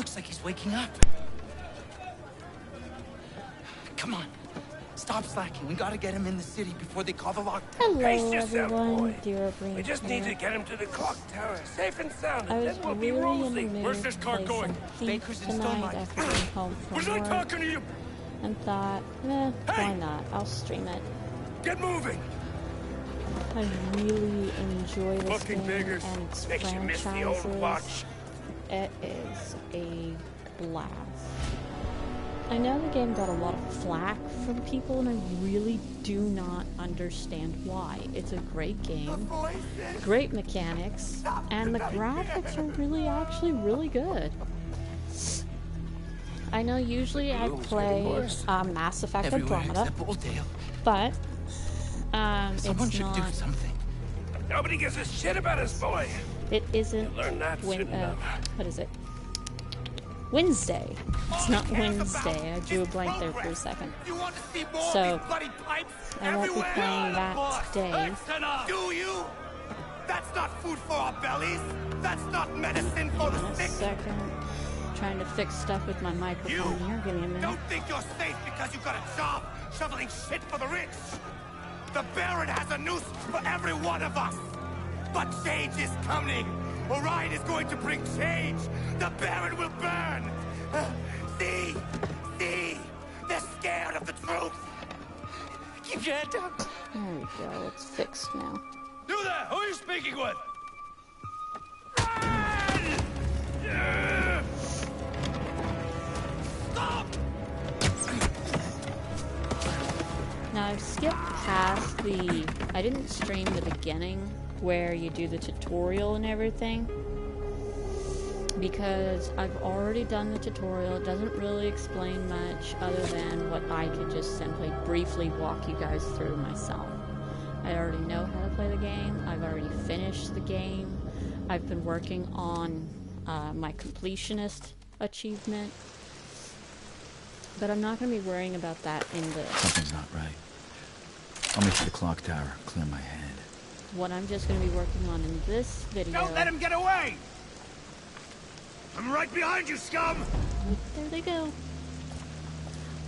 Looks like he's waking up. Come on. Stop slacking. We gotta get him in the city before they call the lockdown. Hello, Pace yourself, everyone. boy. Dear We just need to get him to the clock tower, safe and sound, I and was then we'll be really in the rosy. mood Where's this to car play going? some Thief Baker's in tonight Stonelight. after getting home Was from I work, talking to you? and thought, why Hey! not? I'll stream it. Get moving! I really enjoy this Fucking game beggars. and its Makes you miss the old franchises. watch. It is a blast. I know the game got a lot of flack from people, and I really do not understand why. It's a great game, great mechanics, and the graphics are actually really good. I know usually I play Mass Effect Everywhere Andromeda, except Oldale. but Someone it's should not. do something. Nobody gives a shit about us, boy. It isn't. Learn that soon enough. What is it? Wednesday. It's not Wednesday. I drew a blank there for a second. So I won't be playing that today. Do you? That's not food for our bellies. That's not medicine for the In a sick. second. Trying to fix stuff with my microphone here. Give me a minute. Don't think you're safe because you got a job shoveling shit for the rich. The Baron has a noose for every one of us. But change is coming. Orion is going to bring change. The Baron will burn. See? They're scared of the truth. Keep your head down. There we go. It's fixed now. Do that! Who are you speaking with? Stop! Now I've skipped past the... I didn't stream the beginning where you do the tutorial and everything, because I've already done the tutorial. It doesn't really explain much other than what I could just simply briefly walk you guys through myself. I already know how to play the game. I've already finished the game. I've been working on my completionist achievement, but I'm not going to be worrying about that in the... Something's not right. I'll meet you at the clock tower, clear my head. What I'm just going to be working on in this video... Don't let him get away! I'm right behind you, scum! There they go.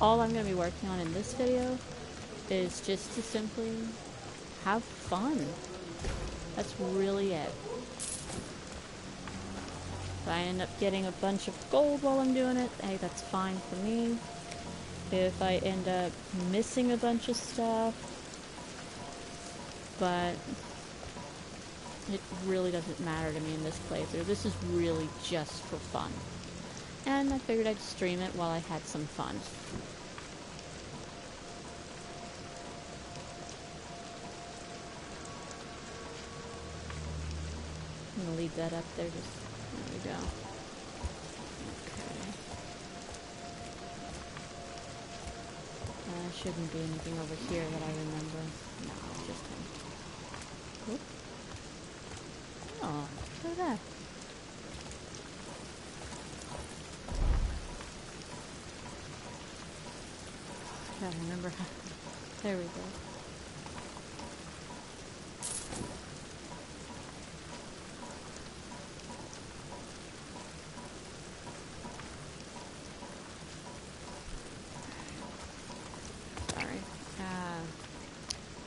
All I'm going to be working on in this video is just to simply have fun. That's really it. If I end up getting a bunch of gold while I'm doing it, hey, that's fine for me. If I end up missing a bunch of stuff, but it really doesn't matter to me in this playthrough. This is really just for fun. And I figured I'd stream it while I had some fun. I'm gonna leave that up there, just, there we go. Okay. Shouldn't be anything over here that I remember. No, it's just him. Oop. Oh, look at that. Gotta remember how. There we go.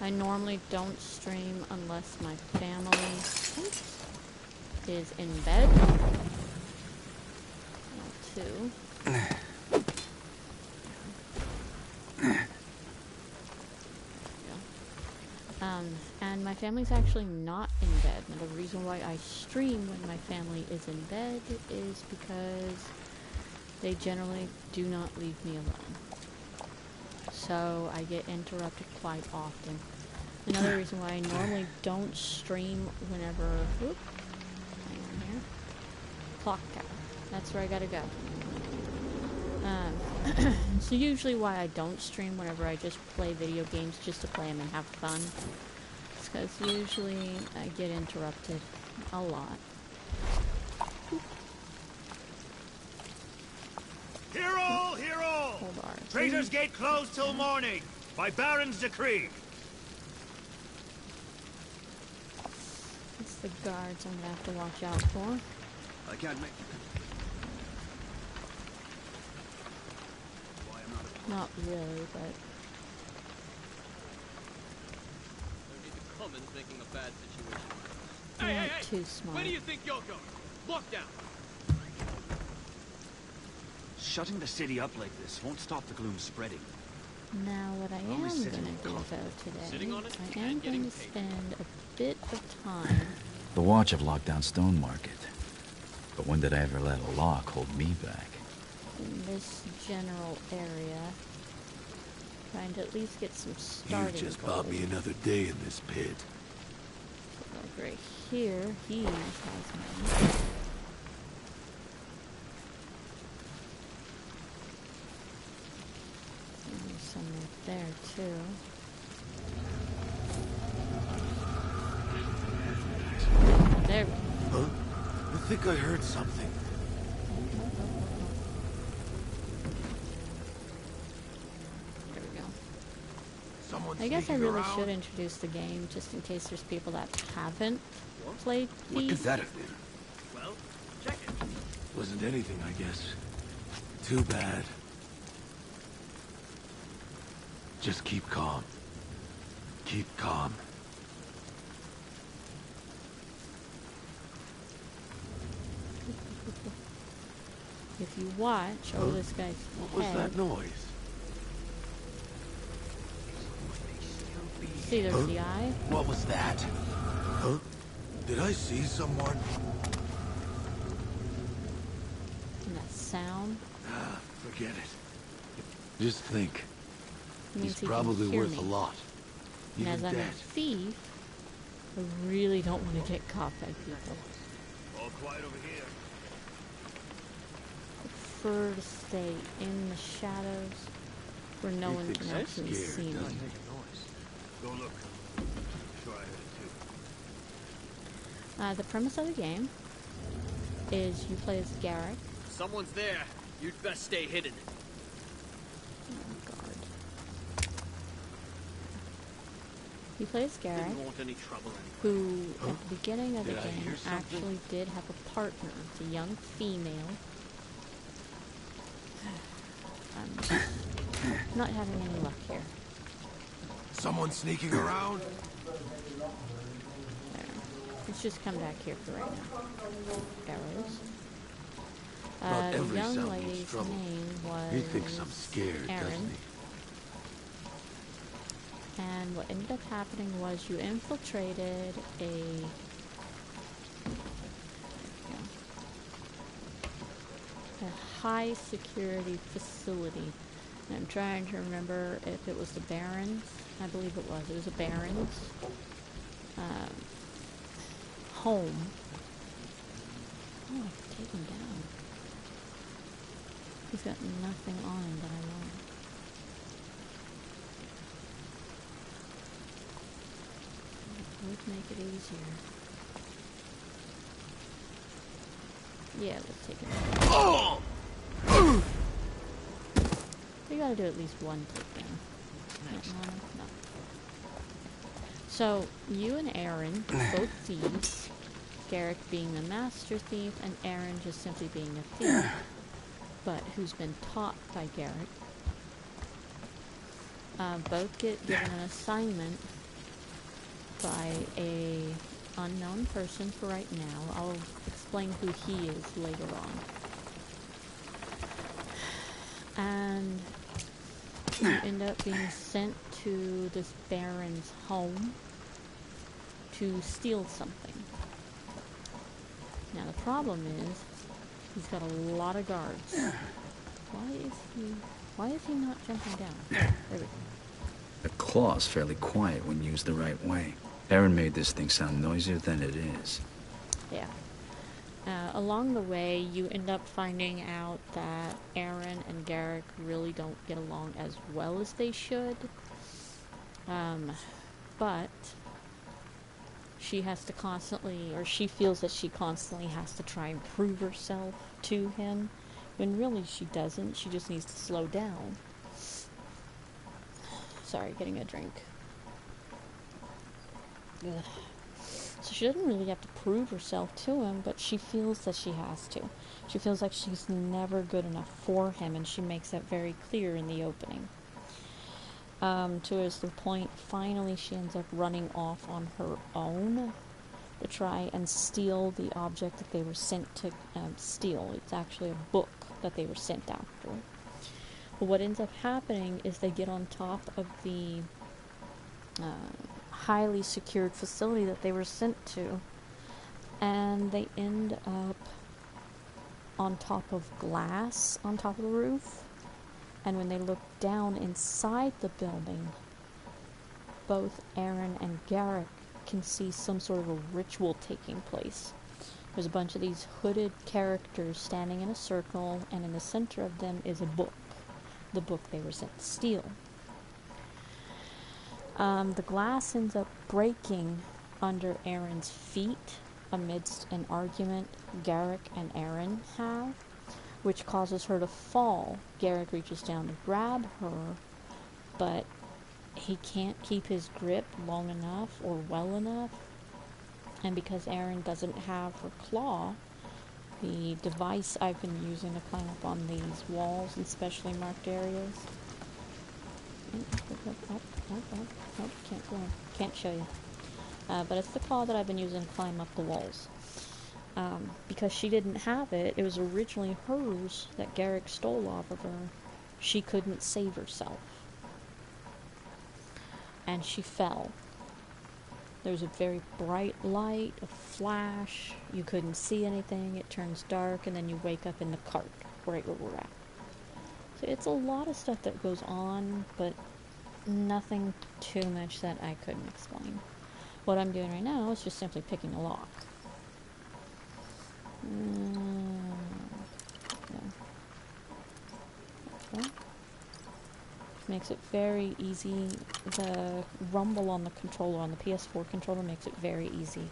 I normally don't stream unless my family is in bed. Too. And my family's actually not in bed. And the reason why I stream when my family is in bed is because they generally do not leave me alone. So I get interrupted quite often. Another reason why I normally don't stream whenever... Whoop, hang on here. Clock tower. That's where I gotta go. So usually why I don't stream whenever I just play video games just to play them and have fun. It's because usually I get interrupted a lot. Hear all, hear all! Hold on. Traitors' Gate closed till morning, by Baron's decree. It's the guards I'm gonna have to watch out for. I can't make... Not really, but Commons making a bad situation. they aren't too smart. Where do you think you're going? Lockdown! Shutting the city up like this won't stop the gloom spreading. Now, what I am Only going sitting to in do coffee. though today, Sitting on it I am and getting going to paid. spend a bit of time. The watch have locked down Stone Market. But when did I ever let a lock hold me back? In this general area, trying to at least get some starting You just gold. bought me another day in this pit. So, like right here, he has money. And there's some right there too. There we go. Huh? I think I heard something. There we go. Someone I guess I sneaking really around? should introduce the game just in case there's people that haven't played What could Thief. that have been? Well, check it. Wasn't anything, I guess. Too bad. Just keep calm. Keep calm. If you watch, oh, this guy's What was head. that noise? See, there's Huh? the eye. What was that? Huh? Did I see someone? And that sound Ah, forget it. Just think. means He's he probably can hear worth me. a lot. And Even as I'm a dead. thief, I really don't want to get caught by people. All quiet over here. I prefer to stay in the shadows where no He one thinks can I'm actually scared, see me. doesn't he? Go look. Sure I heard it too. The premise of the game is you play as Garrick. Someone's there. You'd best stay hidden. Oh, God. You play as Garrick, Didn't want any trouble anyway. who at the beginning of the Did I game hear something? actually did have a partner. It's a young female. I'm not having any luck here. Someone sneaking around? There. Let's just come back here for right now. Arrows. About The every young sound means lady's trouble. name was He thinks I'm scared, Erin. doesn't he? And what ended up happening was you infiltrated a high security facility. And I'm trying to remember if it was the Barons. I believe it was. It was a Barons home. Oh, I can take him down. He's got nothing on him that I want. It would make it easier. Yeah, let's take it down. Oh! You gotta do at least one takedown. No. So, you and Aaron, both thieves. Garrick being the master thief, and Aaron just simply being a thief. But who's been taught by Garrick. Both get given an assignment by a unknown person for right now. I'll explain who he is later on. And you end up being sent to this Baron's home to steal something. Now the problem is, he's got a lot of guards. Why is he not jumping down? There we go. The claw's fairly quiet when used the right way. Aaron made this thing sound noisier than it is. Yeah. Along the way, you end up finding out that Aaron and Garrick really don't get along as well as they should. But she has to constantly, or she feels that she constantly has to try and prove herself to him, when really she doesn't. She just needs to slow down. Sorry, getting a drink. Ugh. So she doesn't really have to prove herself to him, but she feels that she has to. She feels like she's never good enough for him, and she makes that very clear in the opening. To the point, finally she ends up running off on her own to try and steal the object that they were sent to steal. It's actually a book that they were sent after. But what ends up happening is they get on top of the highly secured facility that they were sent to, and they end up on top of glass on top of the roof. And when they look down inside the building, both Aaron and Garrick can see some sort of a ritual taking place. There's a bunch of these hooded characters standing in a circle, and in the center of them is a book. The book they were sent to steal. The glass ends up breaking under Aaron's feet amidst an argument Garrick and Aaron have, which causes her to fall. Garrick reaches down to grab her, but he can't keep his grip long enough or well enough, and because Aaron doesn't have her claw, the device I've been using to climb up on these walls in specially marked areas. Nope, can't go in. Can't show you. But it's the claw that I've been using to climb up the walls. Because she didn't have it, it was originally hers that Garrick stole off of her. She couldn't save herself. And she fell. There was a very bright light, a flash, you couldn't see anything, it turns dark, and then you wake up in the cart, right where we're at. So it's a lot of stuff that goes on, but nothing too much that I couldn't explain. What I'm doing right now is just simply picking a lock. Okay. Makes it very easy. The rumble on the controller, on the PS4 controller, makes it very easy.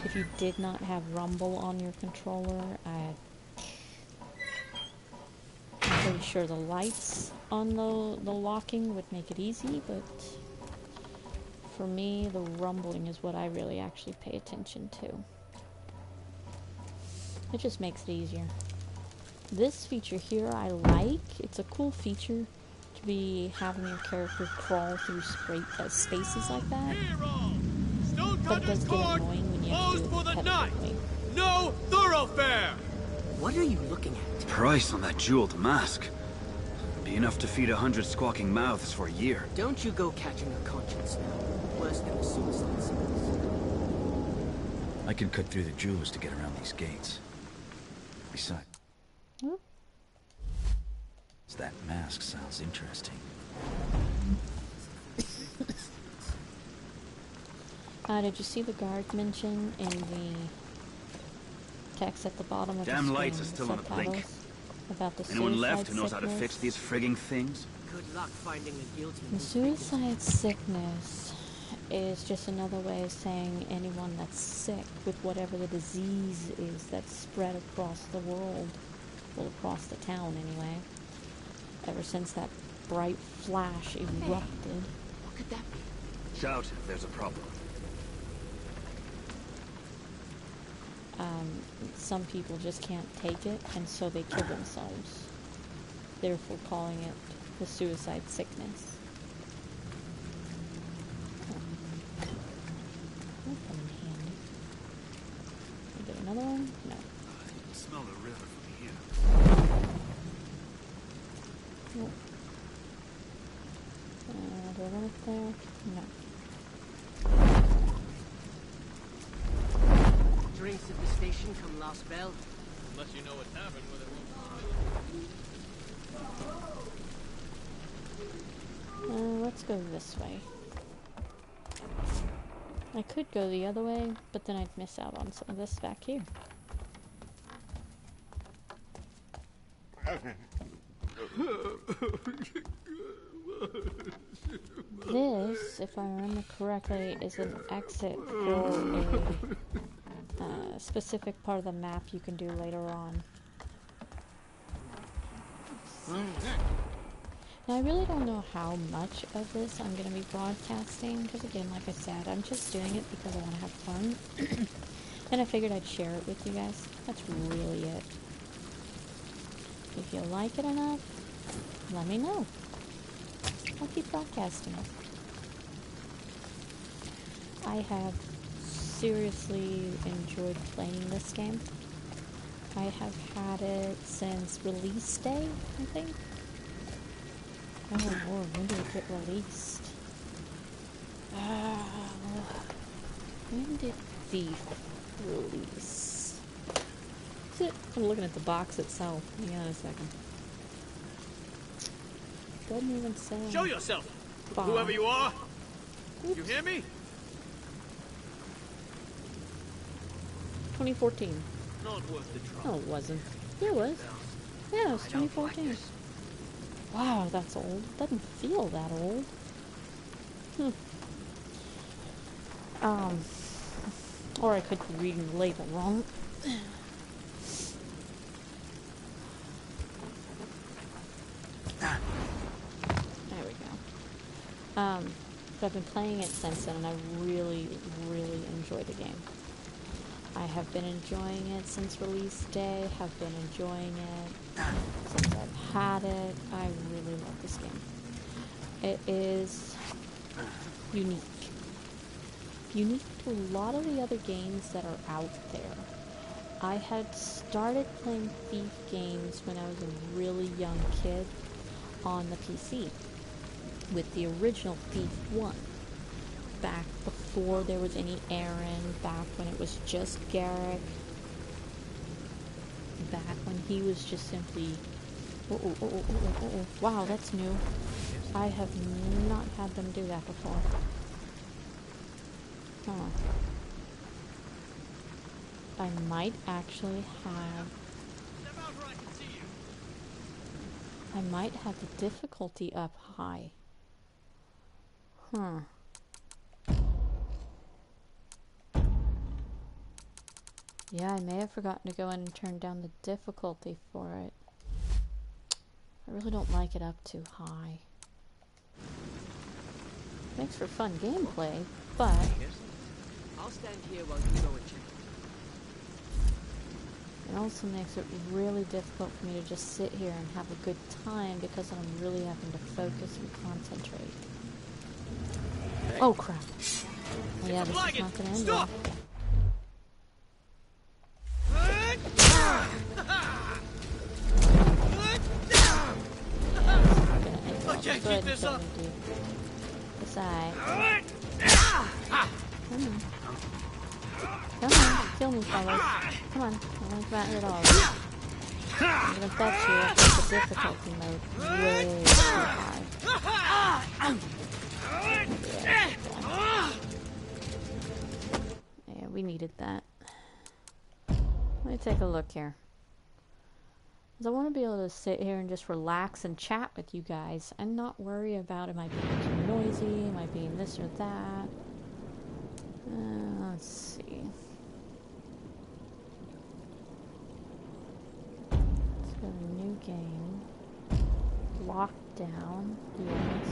If you did not have rumble on your controller, I'm pretty sure the lights on the locking would make it easy, but for me, the rumbling is what I really actually pay attention to. It just makes it easier. This feature here I like. It's a cool feature to be having your character crawl through spaces like that. But it does get annoying when you have to do it repetitively. No thoroughfare! What are you looking at? Price on that jeweled mask. Be enough to feed 100 squawking mouths for a year. Don't you go catching a conscience now. Worse than a suicide sentence. I can cut through the jewels to get around these gates. Besides, that mask sounds interesting. Did you see the guard mention in the text at the bottom of Damn the lights screen, are still on a blink. About the Anyone left suicide who knows how to fix sickness? these frigging things? Good luck finding a guilty The suicide sickness is just another way of saying anyone that's sick with whatever the disease is that's spread across the world. Well, across the town anyway. Ever since that bright flash erupted. What could that be? Shout if there's a problem. Some people just can't take it, and so they kill themselves. Therefore calling it the suicide sickness. That'll come in handy. Can we get another one? No. Smell the river from here. Nope. Do I run up there? No. Drinks at the station come last bell. Unless you know what's happened with it. Let's go this way. I could go the other way, but then I'd miss out on some of this back here. This, if I remember correctly, is an exit for a specific part of the map you can do later on. Now, I really don't know how much of this I'm going to be broadcasting, because again, like I said, I'm just doing it because I want to have fun. And I figured I'd share it with you guys. That's really it. If you like it enough, let me know. I'll keep broadcasting it. I have seriously enjoyed playing this game. I have had it since release day, I think. Oh Lord, when did it get released? When did Thief release? I'm looking at the box itself. Hang on a second. Doesn't even say. Show yourself, Bob. whoever you are. Oops. You hear me? 2014. Not worth the trouble. No, it wasn't. Yeah, it was. Yeah, it was 2014. Wow, that's old. Doesn't feel that old. Or I could be reading the label wrong. There we go. So I've been playing it since then, and I really, really enjoy the game. I have been enjoying it since release day, have been enjoying it since I've had it. I really love this game. It is unique. Unique to a lot of the other games that are out there. I had started playing Thief games when I was a really young kid on the PC with the original Thief 1. Back before there was any Aaron, back when it was just Garrick, back when he was just simply... Wow, that's new. I have not had them do that before. Huh. I might actually have... I might have the difficulty up high. Huh. Yeah, I may have forgotten to go in and turn down the difficulty for it. I really don't like it up too high. Makes for fun gameplay, but... I'll stand here while you go and check. It also makes it really difficult for me to just sit here and have a good time because I'm really having to focus and concentrate. Hey. Oh crap. Oh, yeah, this is not gonna end well. I can't keep this up. Decide. Come on. Come on, kill me, fellas. Come on, I'm gonna come out here at all. I'm gonna bet you I think the difficulty mode way too high. Yeah, we needed that. Let me take a look here. Because I want to be able to sit here and just relax and chat with you guys and not worry about am I being too noisy, am I being this or that. Let's see. Let's go to new game. Lockdown. Yes.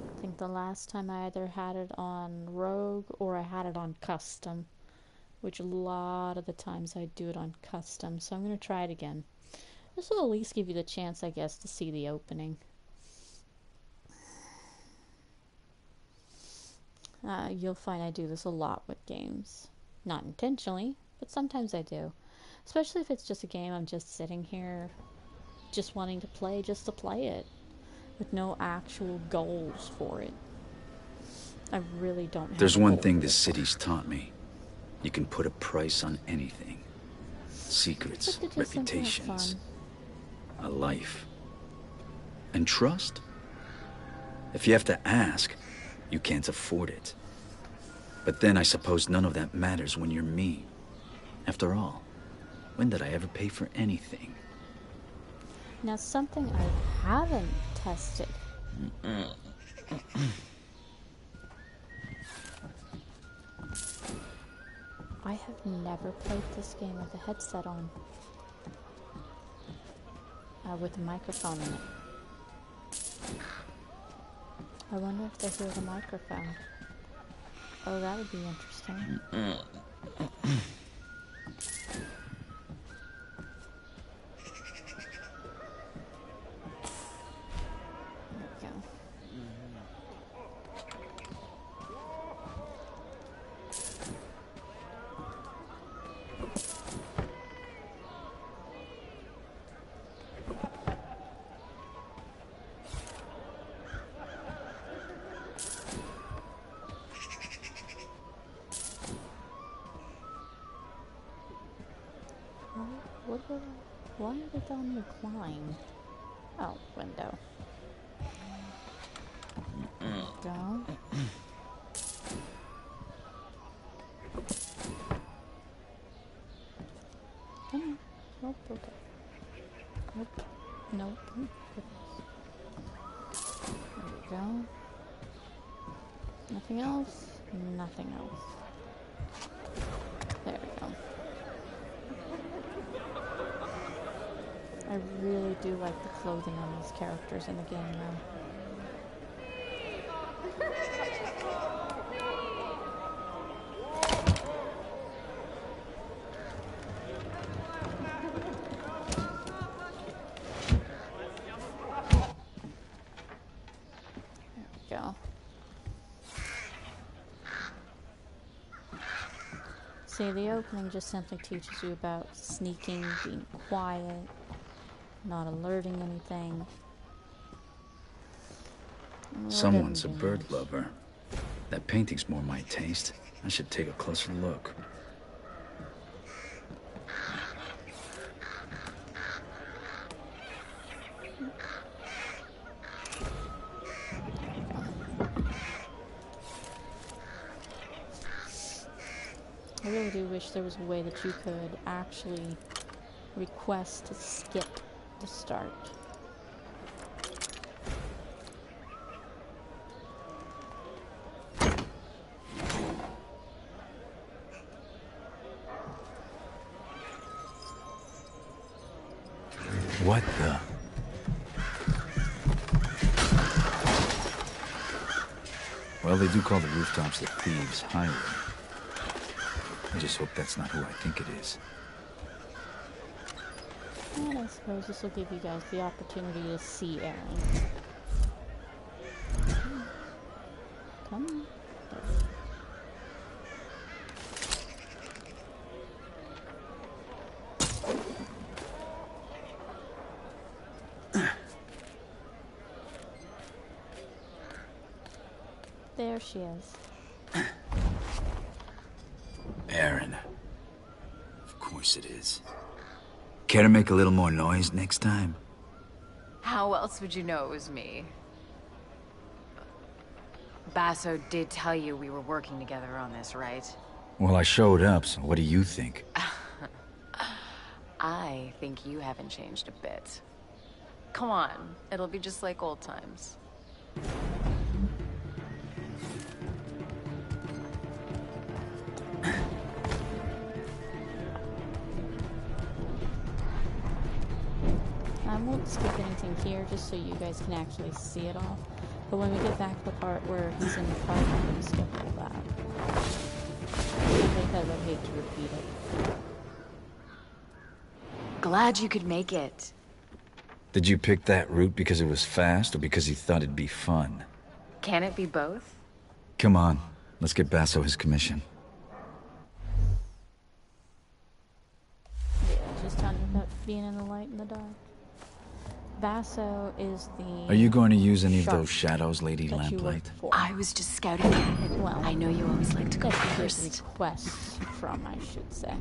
I think the last time I either had it on Rogue or I had it on Custom. Which a lot of the times I do it on Custom, so I'm going to try it again. This will at least give you the chance, I guess, to see the opening. You'll find I do this a lot with games. Not intentionally, but sometimes I do. Especially if it's just a game I'm just sitting here, just wanting to play, just to play it. With no actual goals for it. I really don't have There's one thing this this city's taught me. You can put a price on anything. Secrets, reputations, a life. And trust? If you have to ask, you can't afford it. But then I suppose none of that matters when you're me. After all, when did I ever pay for anything? Now something I haven't tested. I have never played this game with a headset on. With a microphone in it. I wonder if they hear the microphone. Oh, that would be interesting. Why are they telling me climb? Oh, window. Go. Nope, okay. Nope. Nope. There we go. Nothing else? Nothing else. There we go. I really do like the clothing on these characters in the game now. There we go. See, the opening just simply teaches you about sneaking, being quiet, not alerting anything. Someone's a bird lover. That painting's more my taste. I should take a closer look. I really do wish there was a way that you could actually request to skip the start. What the? Well, they do call the rooftops the Thieves' Highway. I just hope that's not who I think it is. And I suppose this will give you guys the opportunity to see Aaron. Come on. There she is. Aaron. Of course it is. Care to make a little more noise next time? How else would you know it was me? Basso did tell you we were working together on this, right? Well, I showed up, so what do you think? I think you haven't changed a bit. Come on, it'll be just like old times. I won't skip anything here just so you guys can actually see it all. But when we get back to the part where he's in the car, I'm going to skip all that. Because I hate to repeat it. Glad you could make it. Did you pick that route because it was fast or because you thought it'd be fun? Can it be both? Come on, let's get Basso his commission. Yeah, I was just telling you about being in the light and the dark. Basso is the... Are you going to use any of those shadows, Lady that you Lamplight? work for. I was just scouting ahead. Well, I know you always like to go that you get first. requests from, I should say.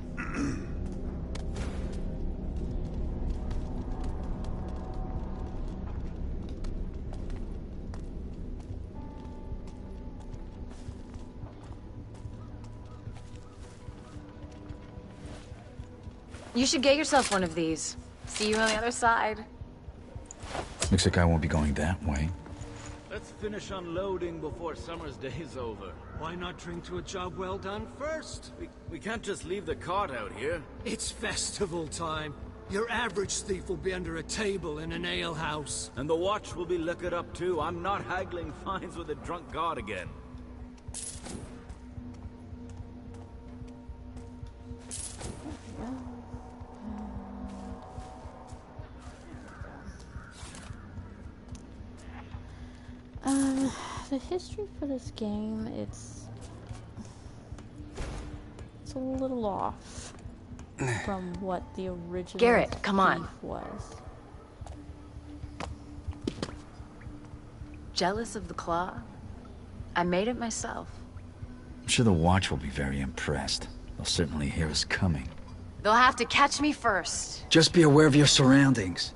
You should get yourself one of these. See you on the other side. Looks like I won't be going that way. Let's finish unloading before summer's day is over. Why not drink to a job well done first? We can't just leave the cart out here. It's festival time. Your average thief will be under a table in an alehouse. And the watch will be liquored up too. I'm not haggling fines with a drunk guard again. The history for this game, it's a little off from what the original Garrett, come on. Thief was. Jealous of the claw? I made it myself. I'm sure the Watch will be very impressed. They'll certainly hear us coming. They'll have to catch me first. Just be aware of your surroundings.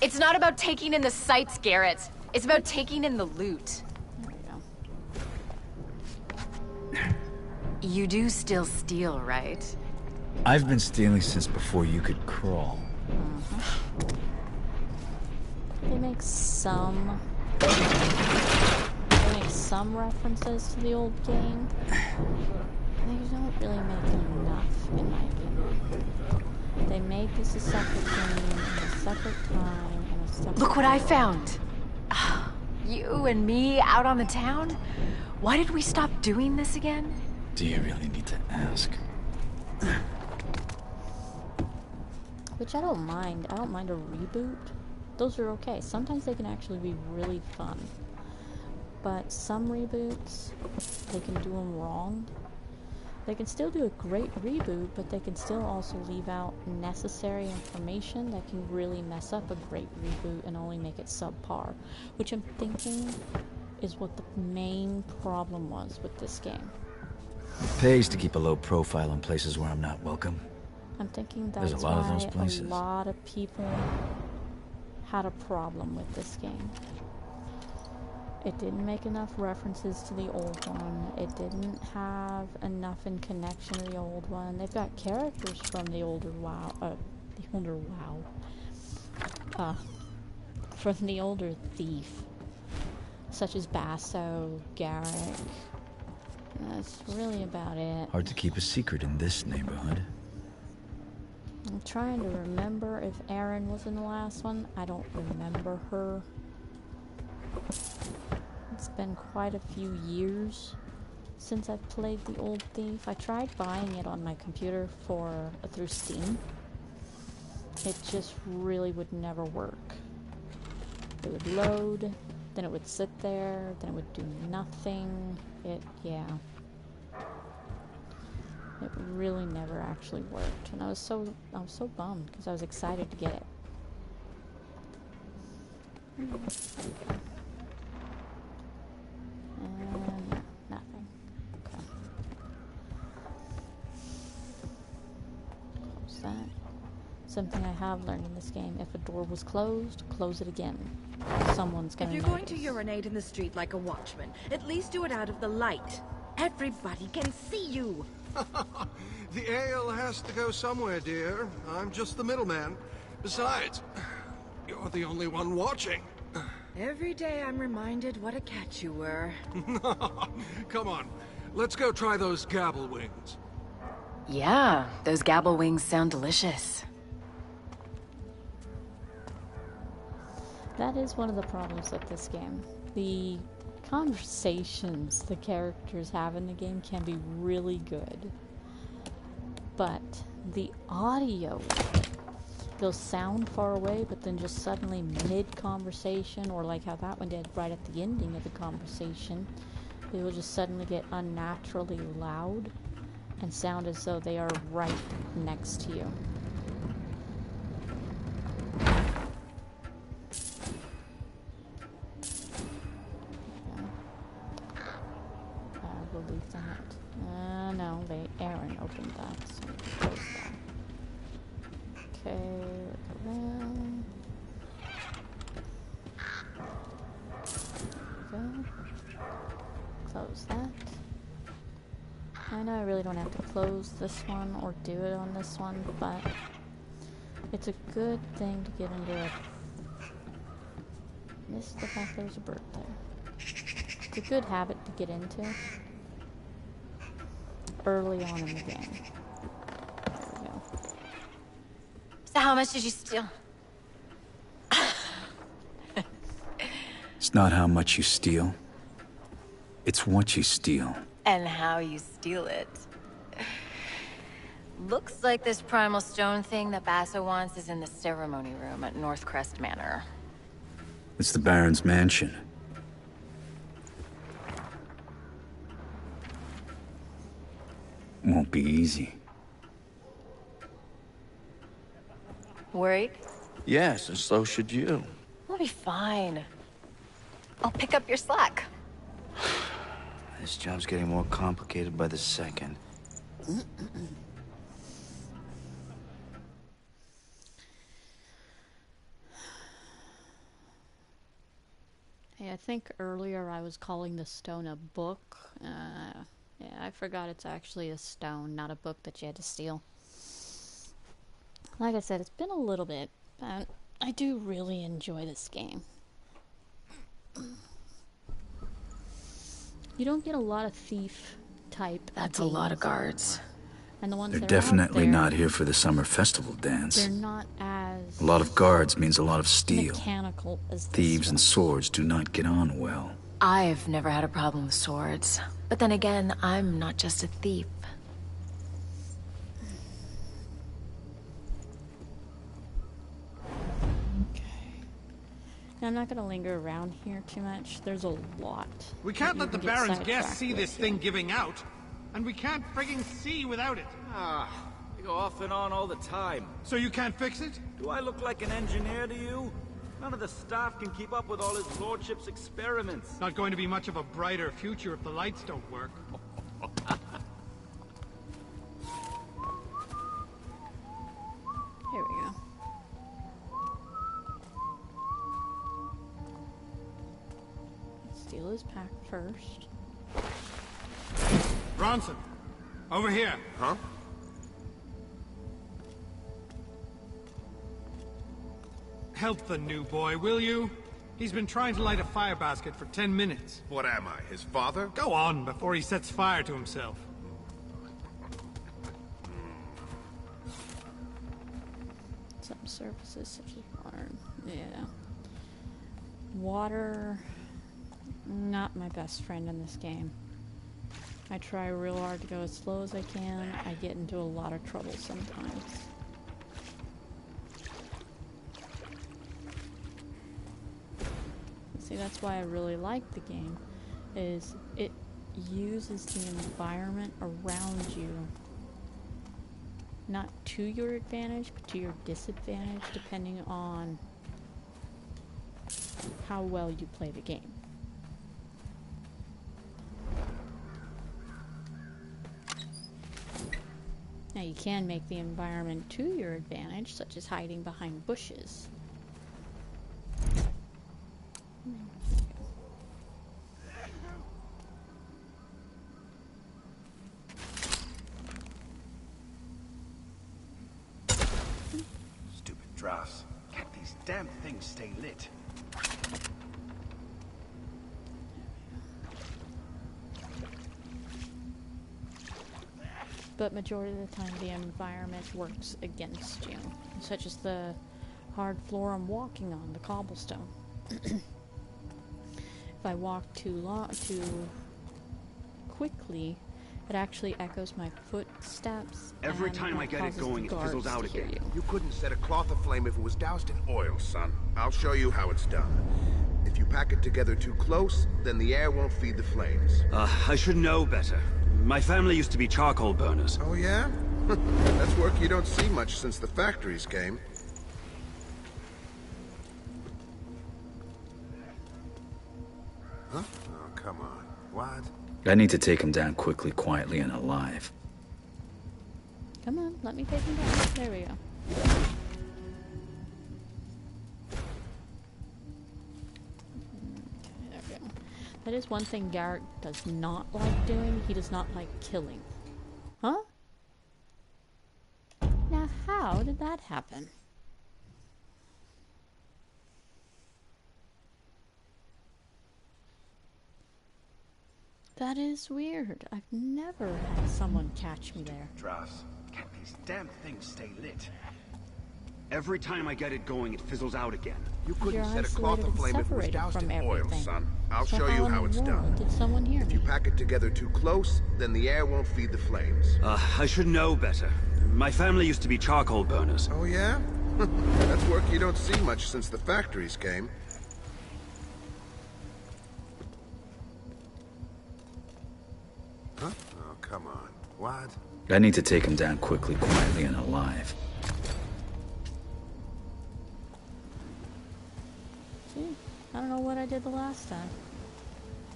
It's not about taking in the sights, Garrett. It's about taking in the loot. There we go. You do still steal, right? I've been stealing since before you could crawl. They make some references to the old game. They don't really make enough, in my opinion. They made this a separate game, in a separate time, and a separate... Look what I found! You and me out on the town? Why did we stop doing this again? Do you really need to ask? Which I don't mind. I don't mind a reboot. Those are okay. Sometimes they can actually be really fun. But some reboots, they can do them wrong. They can still do a great reboot, but they can still also leave out necessary information that can really mess up a great reboot and only make it subpar. Which I'm thinking is what the main problem was with this game. It pays to keep a low profile in places where I'm not welcome. I'm thinking that's There's a lot of those why places. a lot of people had a problem with this game. It didn't make enough references to the old one. It didn't have enough in connection to the old one. They've got characters from the older from the older Thief, such as Basso, Garrick. That's really about it. Hard to keep a secret in this neighborhood. I'm trying to remember if Erin was in the last one. I don't remember her. It's been quite a few years since I've played the old Thief. I tried buying it on my computer through Steam. It just really would never work. It would load, then it would sit there, then it would do nothing. Yeah. It really never actually worked, and I was so bummed because I was excited to get it. And nothing. Okay. Close that. Something I have learned in this game: if a door was closed, close it again. Someone's gonna If you're notice. going to urinate in the street like a watchman, at least do it out of the light. Everybody can see you. The ale has to go somewhere, dear. I'm just the middleman. Besides, you're the only one watching. Every day I'm reminded what a catch you were. Come on, let's go try those gabble wings. Yeah, those gabble wings sound delicious. That is one of the problems with this game. The conversations the characters have in the game can be really good, but the audio, they'll sound far away, but then just suddenly mid-conversation, or like how that one did right at the ending of the conversation, they will just suddenly get unnaturally loud and sound as though they are right next to you. Leave that. No, Erin opened that, so we can close that. Okay, look around. Go. Close that. I know I really don't have to close this one or do it on this one, but it's a good thing to get into it. Missed the fact there's a bird there. It's a good habit to get into. early on in the game. There we go. So how much did you steal? It's not how much you steal. It's what you steal. And how you steal it. Looks like this primal stone thing that Basso wants is in the ceremony room at Northcrest Manor. It's the Baron's mansion. Won't be easy. Worried? Yes, and so should you. We'll be fine. I'll pick up your slack. This job's getting more complicated by the second. Hey, I think earlier I was calling the stone a book. Yeah, I forgot it's actually a stone, not a book that you had to steal. Like I said, it's been a little bit, but I do really enjoy this game. You don't get a lot of thief type. That's a lot of guards. And the ones They're that definitely are out there, not here for the summer festival dance. they're not as A lot of guards means a lot of steel. mechanical as this Thieves one. and swords do not get on well. I've never had a problem with swords. But then again, I'm not just a thief. I'm not gonna linger around here too much. There's a lot. We can't let the Baron's guests sidetracked see with. this thing giving out. And we can't frigging see without it. Ah, you go off and on all the time. So you can't fix it? Do I look like an engineer to you? None of the staff can keep up with all his lordship's experiments. Not going to be much of a brighter future if the lights don't work. Here we go. Steal his pack first. Bronson, over here. Huh? Help the new boy, will you? He's been trying to light a fire basket for 10 minutes. What am I, his father? Go on, before he sets fire to himself. Some surfaces such as water. Yeah. Water, not my best friend in this game. I try real hard to go as slow as I can. I get into a lot of trouble sometimes. See, that's why I really like the game, is it uses the environment around you, not to your advantage, but to your disadvantage, depending on how well you play the game. Now you can make the environment to your advantage, such as hiding behind bushes. Stupid drafts. Can't these damn things stay lit? But majority of the time the environment works against you, such as the hard floor I'm walking on, the cobblestone. If I walk too quickly, it actually echoes my footsteps. Every and time I get it going, it fizzles out again. You couldn't set a cloth aflame if it was doused in oil, son. I'll show you how it's done. If you pack it together too close, then the air won't feed the flames. I should know better. My family used to be charcoal burners. Oh, yeah? That's work you don't see much since the factories came. Huh? Oh, come on. What? I need to take him down quickly, quietly, and alive. Come on, let me take him down. There we go. There we go. That is one thing Garrett does not like doing. He does not like killing. Huh? Now, how did that happen? That is weird. I've never had someone catch me there. Draws. Can't these damn things stay lit? Every time I get it going, it fizzles out again. You couldn't set a cloth aflame if it was doused in oil, son. I'll show you how it's done. Did someone hear If you pack it together too close, then the air won't feed the flames. I should know better. My family used to be charcoal burners. Oh, yeah? That's work you don't see much since the factories came. Huh? Oh, come on. What? I need to take him down quickly, quietly, and alive. See? I don't know what I did the last time.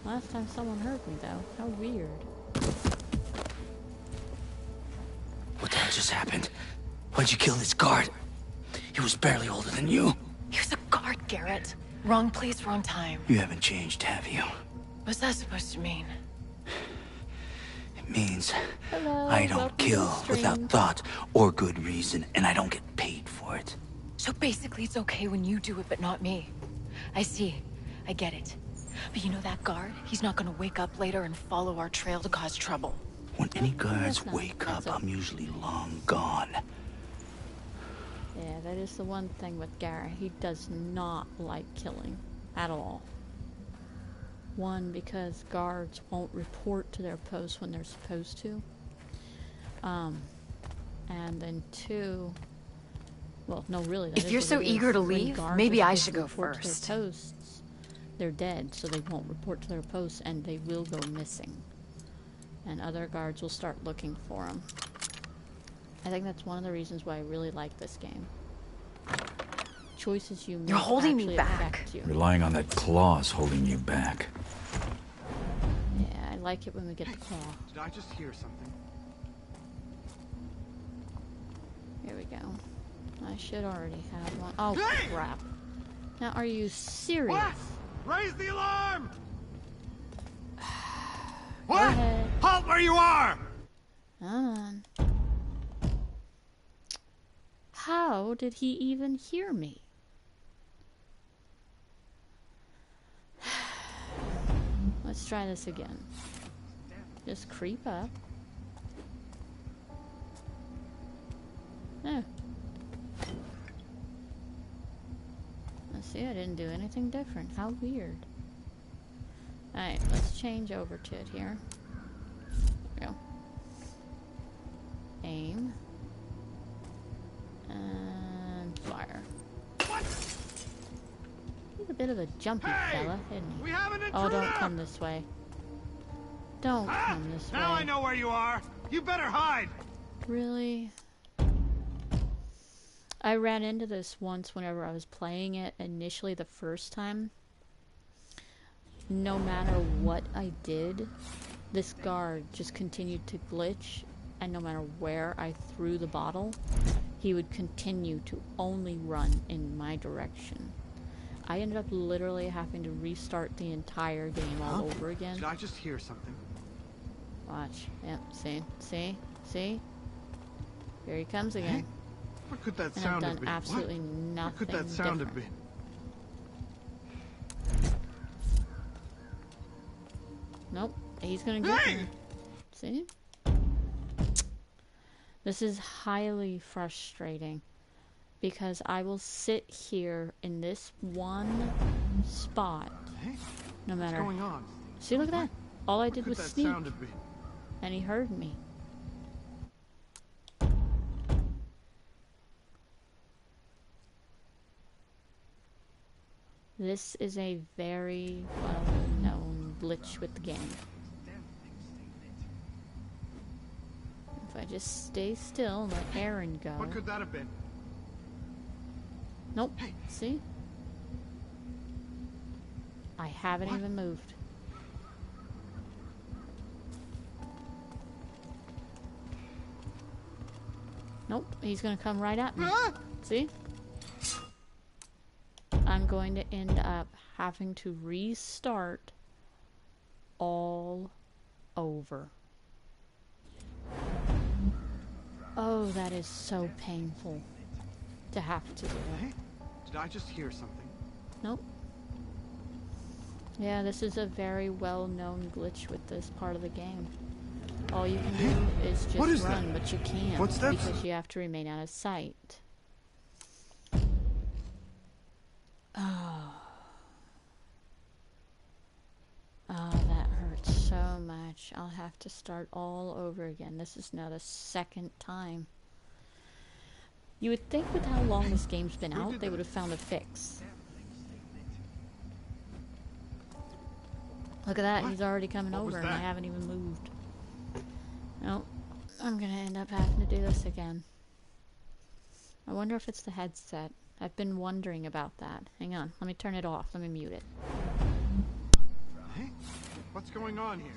Last time someone hurt me, though. How weird. What the hell just happened? Why'd you kill this guard? He was barely older than you. He was a guard, Garrett. Wrong place, wrong time. You haven't changed, have you? What's that supposed to mean? It means Hello, I don't kill without thought or good reason, and I don't get paid for it. So basically it's okay when you do it, but not me. I see. I get it. But you know that guard? He's not gonna wake up later and follow our trail to cause trouble. When any guards wake up, I'm usually long gone. Yeah, that is the one thing with Garrett. He does not like killing at all. One, because guards won't report to their posts when they're supposed to. And then two, well, no, really. If you're so eager to leave, maybe I should go first. Their posts, they're dead, so they won't report to their posts, and they will go missing. And other guards will start looking for them. I think that's one of the reasons why I really like this game. Choices you make. You're holding me actually back. affect you. Relying on that claw's holding you back. Yeah, I like it when we get the claw. Did I just hear something? Here we go. I should already have one. Oh, crap. Now, are you serious? What? Raise the alarm! Go What? ahead. Halt where you are! Come on. How did he even hear me? Let's try this again. Just creep up. No. Let's see, I didn't do anything different. How weird. Alright, let's change over to it here. There we go. Aim. And fire. He's a bit of a jumpy fella, isn't he? We have an Oh, don't intruder! come this way. Don't come this way. Now I know where you are. You better hide. Really? I ran into this once whenever I was playing it initially the first time. No matter what I did, this guard just continued to glitch, and no matter where I threw the bottle, he would continue to only run in my direction. I ended up literally having to restart the entire game all over again. Did I just hear something? Watch. Yep, see? Here he comes again. What could that And sound I've have done been? absolutely nothing What could that sound have different. been? Nope, he's gonna get me. See? This is highly frustrating because I will sit here in this one spot no matter. What's going on? See, look at that. All I did What was could that sneak, sound have been? and he heard me. This is a very well-known glitch with the game. If I just stay still and let Aaron go. What could that have been? Nope. See? I haven't even moved. Nope. He's gonna come right at me. See? I'm going to end up having to restart all over. Oh, that is so painful to have to do. Did I just hear something? Nope. Yeah, this is a very well-known glitch with this part of the game. All you can do is just run, but you can't because you have to remain out of sight. Oh. Oh, that hurts so much. I'll have to start all over again. This is now the second time. You would think with how long this game's been out, they would have found a fix. Look at that, he's already coming over and I haven't even moved. Nope, I'm gonna end up having to do this again. I wonder if it's the headset. I've been wondering about that. Hang on, let me turn it off. Let me mute it. Hey, what's going on here?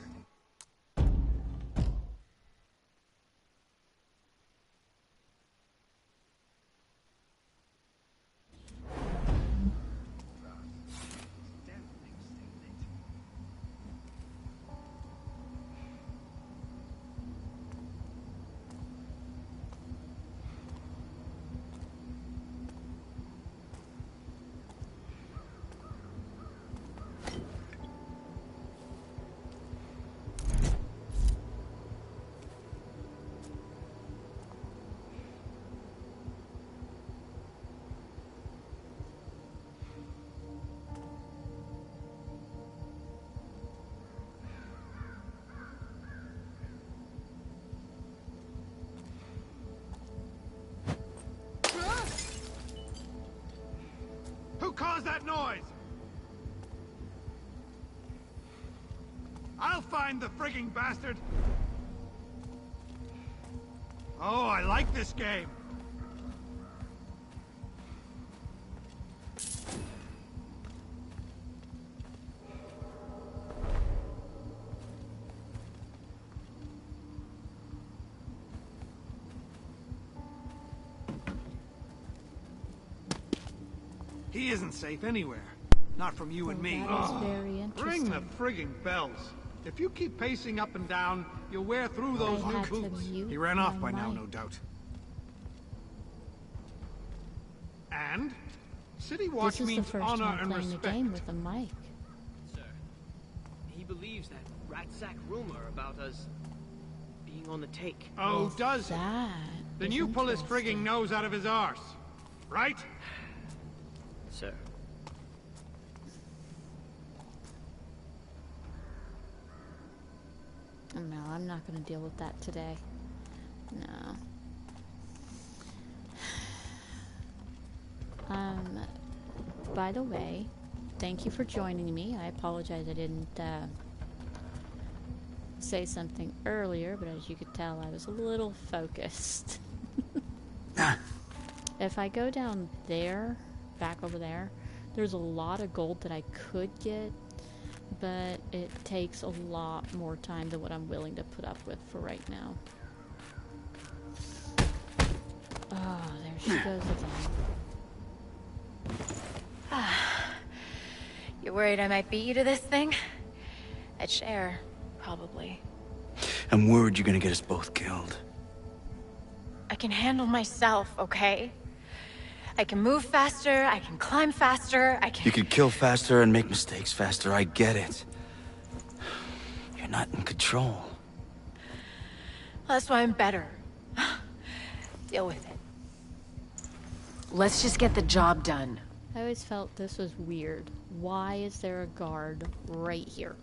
Who caused that noise? I'll find the frigging bastard! Oh, I like this game! He isn't safe anywhere. Not from you and me. That is very interesting. Ring the frigging bells. If you keep pacing up and down, you'll wear through those new boots. He ran off by now, no doubt. And? City Watch means honor and respect. This is the first time playing the game with a mic. Sir, he believes that rat sack rumor about us being on the take. Oh, does he? Then you pull his frigging nose out of his arse. Right? Sir. No, I'm not going to deal with that today. No. By the way, thank you for joining me. I apologize I didn't say something earlier, but as you could tell, I was a little focused. If I go down there, back over there, there's a lot of gold that I could get, but it takes a lot more time than what I'm willing to put up with for right now. Oh, there she goes again. You're worried I might beat you to this thing? I'd share, probably. I'm worried you're gonna get us both killed. I can handle myself, okay? I can move faster, I can climb faster, I can... You can kill faster and make mistakes faster, I get it. You're not in control. Well, that's why I'm better. Deal with it. Let's just get the job done. I always felt this was weird. Why is there a guard right here?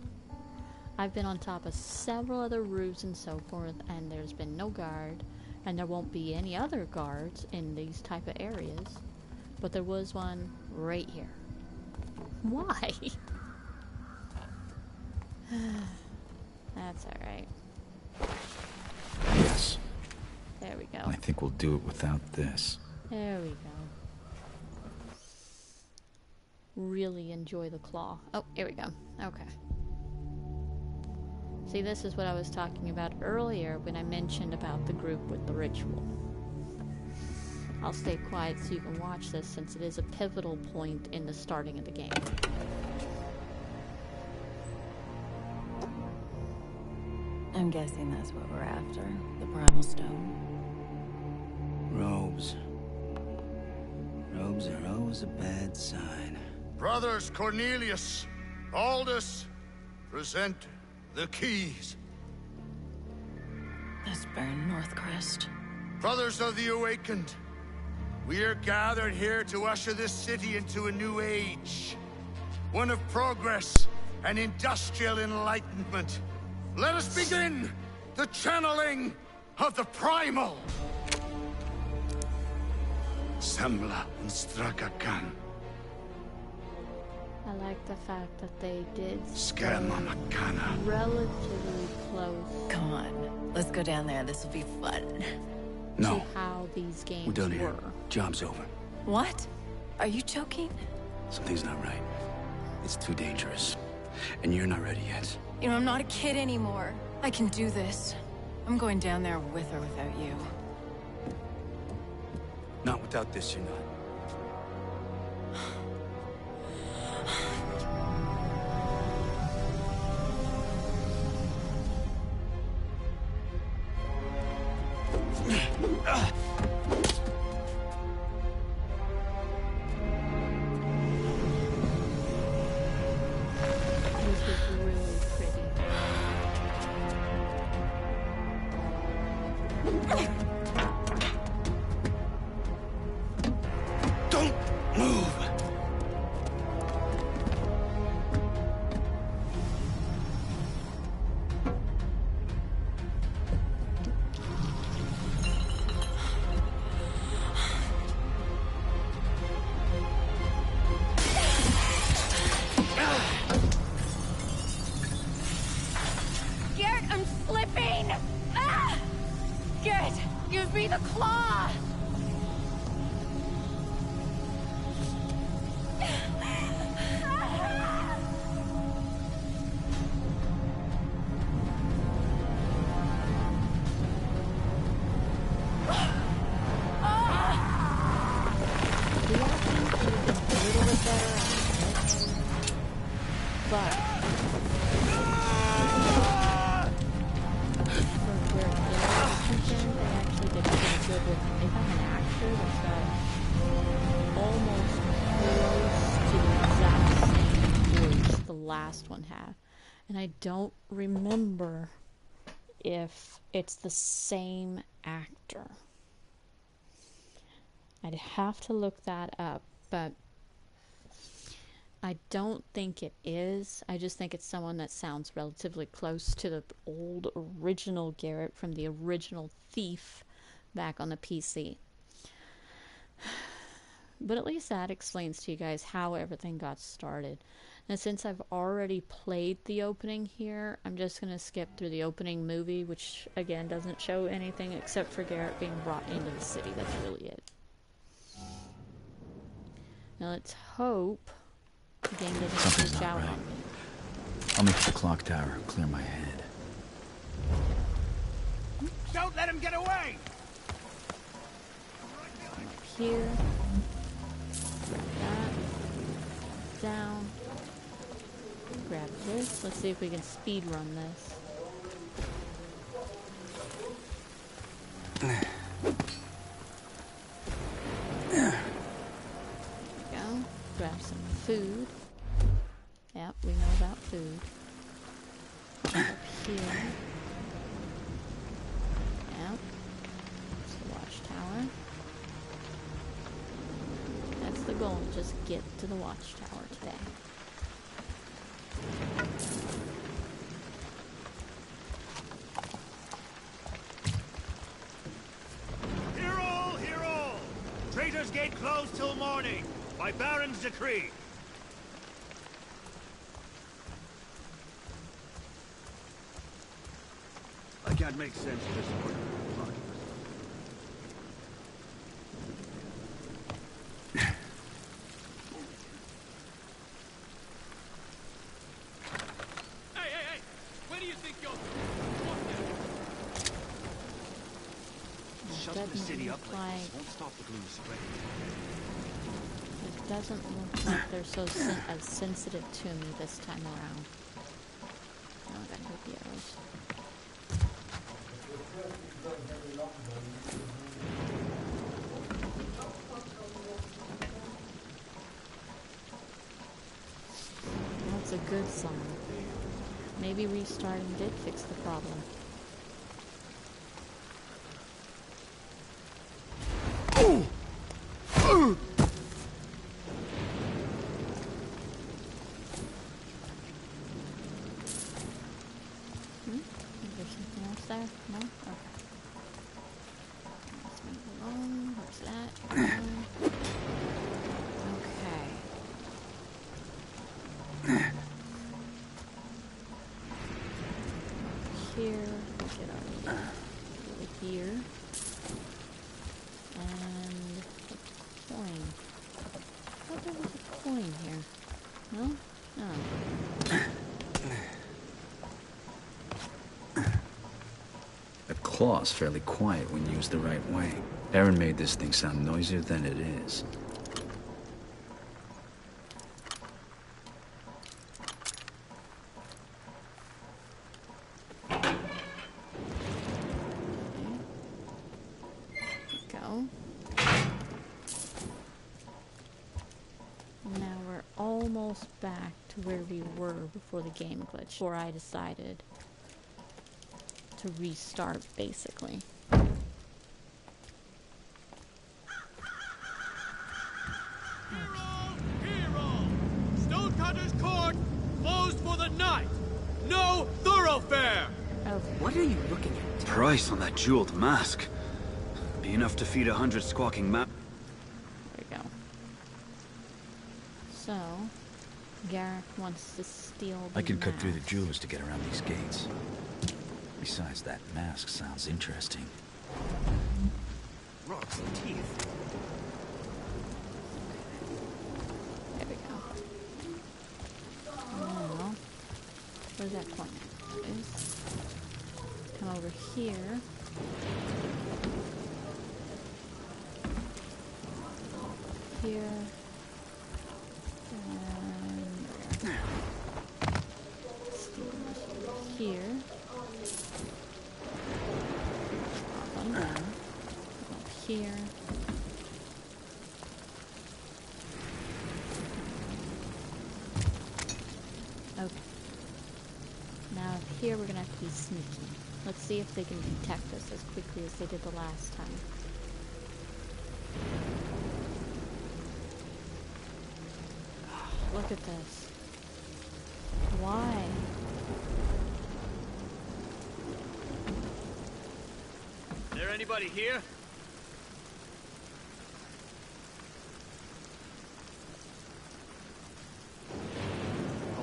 I've been on top of several other roofs and so forth, and there's been no guard, and there won't be any other guards in these type of areas, but there was one right here. Why? That's alright. Yes. There we go. I think we'll do it without this. There we go. Really enjoy the claw. Oh, here we go. Okay. See, this is what I was talking about earlier when I mentioned about the group with the ritual. I'll stay quiet so you can watch this since it is a pivotal point in the starting of the game. I'm guessing that's what we're after. The Primal Stone. Robes. Robes are always a bad sign. Brothers Cornelius, Aldous, present the keys. That's Baron Northcrest. Brothers of the Awakened, we are gathered here to usher this city into a new age. One of progress and industrial enlightenment. Let us begin the channeling of the primal. Sembla Stragakan. I like the fact that they did Skamamakana. relatively close. Come on, let's go down there. This will be fun. No. To how these games We're done here. were. Job's over. What? Are you joking? Something's not right. It's too dangerous. And you're not ready yet. You know, I'm not a kid anymore. I can do this. I'm going down there with or without you. Not without this, you're not. This is really pretty. Don't move! Garrett, I'm slipping! Ah! Garrett, give me the claw! The acting could have been a little bit better at it, but for where Garrett is concerned, they actually did pretty good with. They have an actor that's got almost close to the exact same voice the last one had, and I don't remember if it's the same actor. I'd have to look that up, but I don't think it is. I just think it's someone that sounds relatively close to the old original Garrett from the original Thief back on the PC. But at least that explains to you guys how everything got started. And since I've already played the opening here, I'm just going to skip through the opening movie, which again doesn't show anything except for Garrett being brought into the city. That's really it. Now let's hope the game doesn't Something's freak not out right. on me. I'll make the clock tower clear my head. Don't let him get away! Here. That. Down. Grab this. Let's see if we can speed run this. There we go. Grab some food. Yep, we know about food. Up here. Yep. It's the watchtower. That's the goal, just get to the watchtower today. Hear all, hear all! Traitors' Gate closed till morning, by Baron's decree. I can't make sense of this order. Hey! Where do you think you're... Shutting the Doesn't city up look like like this won't stop the glue spreading. it doesn't look like they're so as sensitive to me this time around. Oh, I gotta hit the arrows. That's a good some. Maybe restarting did fix the problem. Is there something else there? No? Okay. Let's move along. Where's that? Okay. Here, get out over here. And a coin. I thought there was a coin here. No? Oh. That claw's fairly quiet when used the right way. Aaron made this thing sound noisier than it is. Back to where we were before the game glitch, before I decided to restart, basically. Hero! Stonecutter's Court closed for the night. No thoroughfare. What are you looking at? Price on that jeweled mask. Be enough to feed 100 squawking There we go. So, Garrick wants to steal the I can cut mask. through the jewelers to get around these gates. Besides, that mask sounds interesting. Rocks and teeth. There we go. Now, where's that point? There it is. Come over here. Here. Here. One down. Up here. Okay. Now up here we're gonna have to be sneaky. Let's see if they can detect us as quickly as they did the last time. Look at this. Why? Is there anybody here?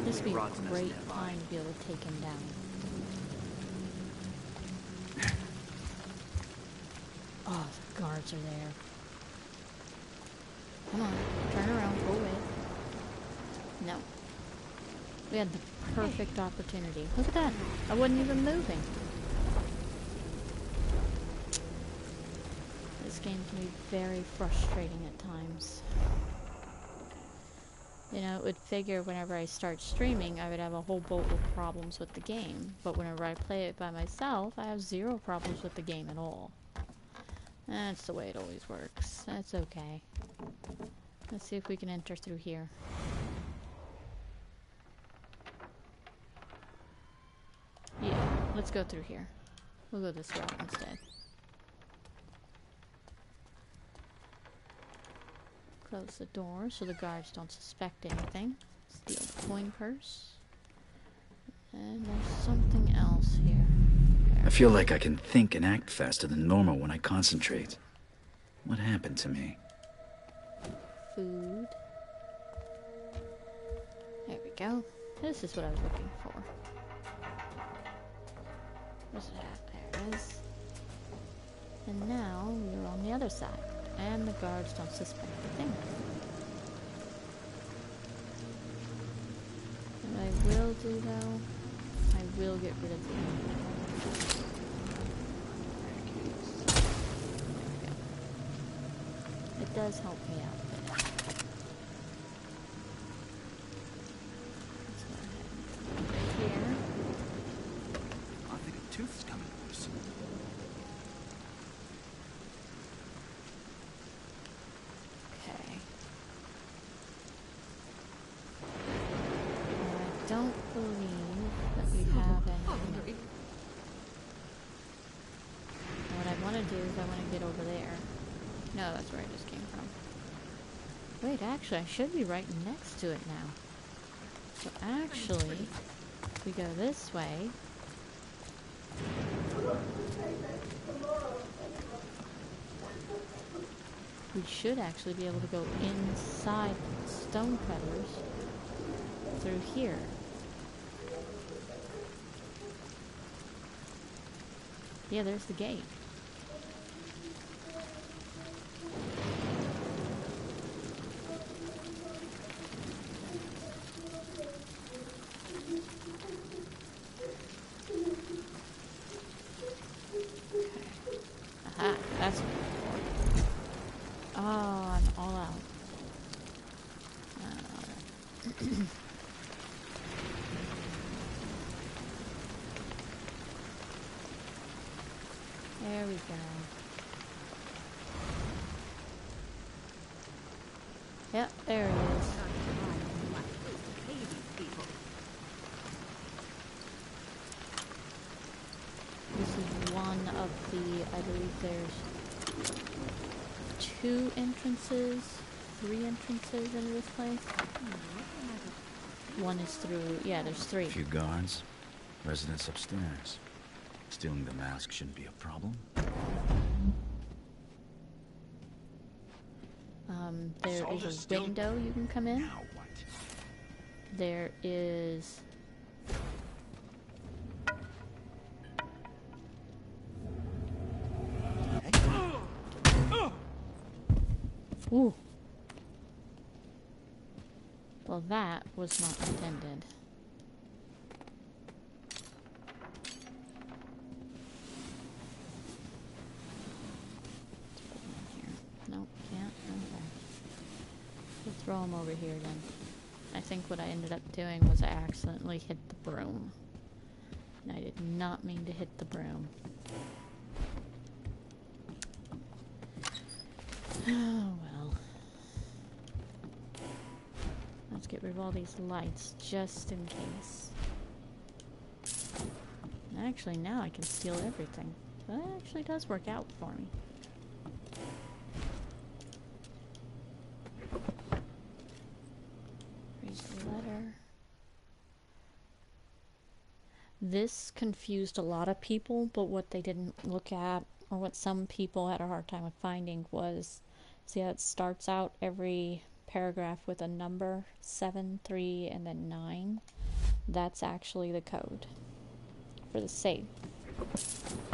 This would be a great time to be able to take him down. Oh, the guards are there. Come on, turn around, go away. No. We had the perfect opportunity. Look at that. I wasn't even moving. This game can be very frustrating at times. You know, it would figure whenever I start streaming, I would have a whole boat of problems with the game. But whenever I play it by myself, I have zero problems with the game at all. That's the way it always works. That's okay. Let's see if we can enter through here. Yeah, let's go through here. We'll go this route instead. Close the door so the guards don't suspect anything. Steal the coin purse. And there's something else here. I feel like I can think and act faster than normal when I concentrate. What happened to me? Food. There we go. This is what I was looking for. Where's it at? There it is. And now we're on the other side. And the guards don't suspect a thing. What I will do though, I will get rid of the barricades. There we go. It does help me out a bit. Let's go ahead and put it here. I think a tooth's coming loose. I don't believe that we have any. And what I want to do is I want to get over there. No, that's where I just came from. Wait, actually, I should be right next to it now. So actually, if we go this way... we should actually be able to go inside Stonecutters through here. Yeah, there's the gate. Aha, that's what I'm looking for. Oh, I'm all out. There we go. Yep, there it is. This is one of the, I believe there's 2 entrances, 3 entrances into this place. One is through, yeah, there's 3. A few guards, residents upstairs. Stealing the mask shouldn't be a problem. There is a window you can come in. Now what? There is... Ooh. Well, that was not intended. Let's put them in here. Nope, can't. Okay. We'll throw them over here then. I think what I ended up doing was I accidentally hit the broom. And I did not mean to hit the broom. Oh well. Let's get rid of all these lights just in case. Actually, now I can steal everything. That actually does work out for me. Read the letter. This confused a lot of people, but what they didn't look at, or what some people had a hard time with finding, was, see how it starts out every paragraph with a number, 7, 3, and then 9? That's actually the code for the safe.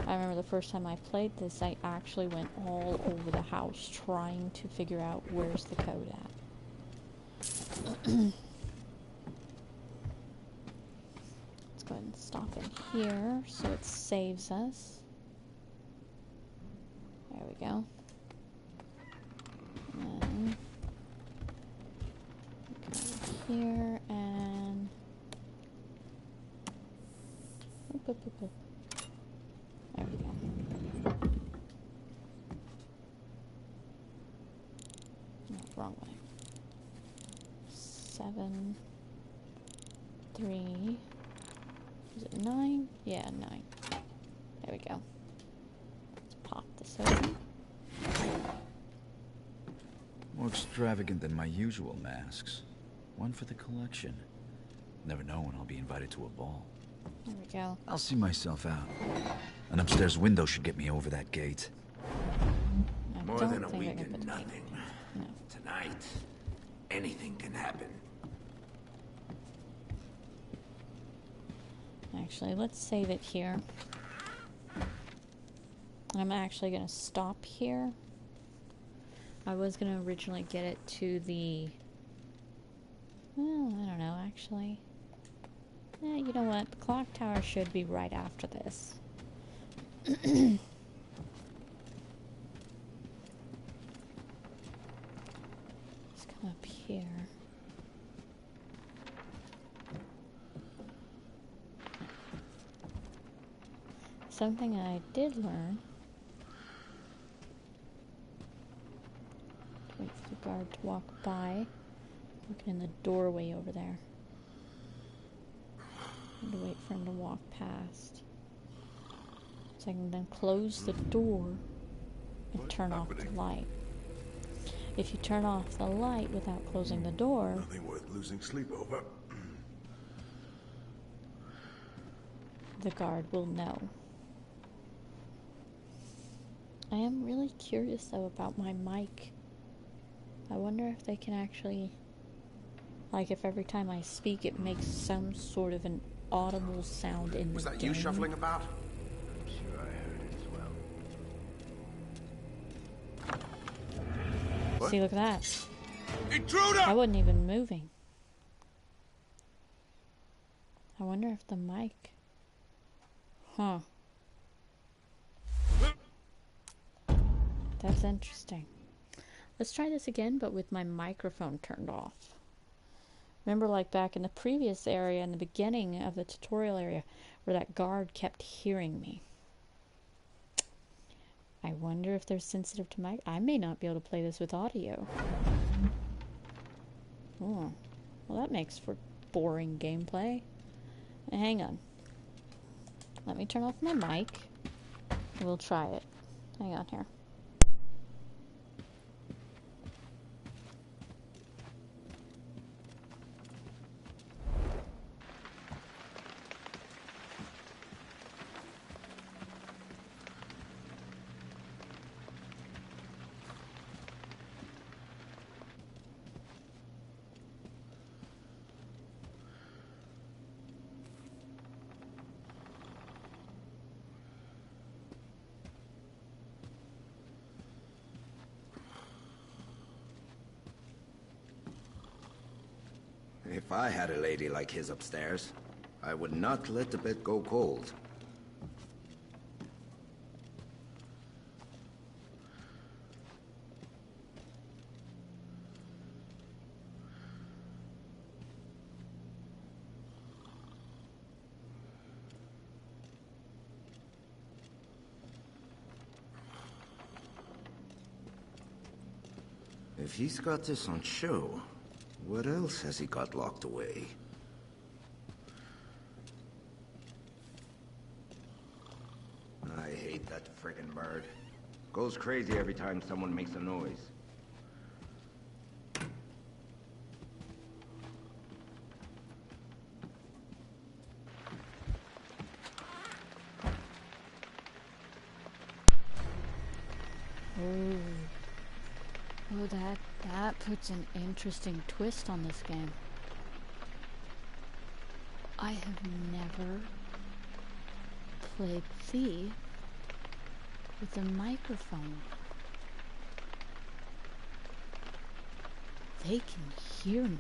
I remember the first time I played this, I actually went all over the house trying to figure out where's the code at. Let's go ahead and stop in here so it saves us. There we go. And then go over here and there we go. No, wrong way. 7, 3. Is it 9? Yeah, 9. There we go. Let's pop this open. More extravagant than my usual masks. One for the collection. Never know when I'll be invited to a ball. There we go. I'll see myself out. An upstairs window should get me over that gate. More than a week and nothing. No. Tonight, anything can happen. Actually, let's save it here. I'm actually going to stop here. I was going to originally get it to the... well, I don't know, actually. Yeah, you know what? The clock tower should be right after this. Let's come up here. Something I did learn. Wait for the guard to walk by. Looking in the doorway over there. I have to wait for him to walk past. So I can then close the door and turn off the light. If you turn off the light without closing the door... Nothing worth losing sleep over. The guard will know. I am really curious though about my mic. I wonder if they can actually, like, if every time I speak it makes some sort of an audible sound in the game. Was that you shuffling about? I'm sure I heard it as well. What? See, look at that. Intruder! I wasn't even moving. I wonder if the mic... Huh. That's interesting. Let's try this again, but with my microphone turned off. Remember, like back in the previous area, in the beginning of the tutorial area, where that guard kept hearing me. I wonder if they're sensitive to mic. I may not be able to play this with audio. Oh, well, that makes for boring gameplay. Hang on. Let me turn off my mic. We'll try it. Hang on here. If I had a lady like his upstairs, I would not let the bed go cold. If he's got this on show, what else has he got locked away? I hate that friggin' bird. Goes crazy every time someone makes a noise. Oh, that puts an interesting twist on this game. I have never played Thief with a microphone. They can hear me.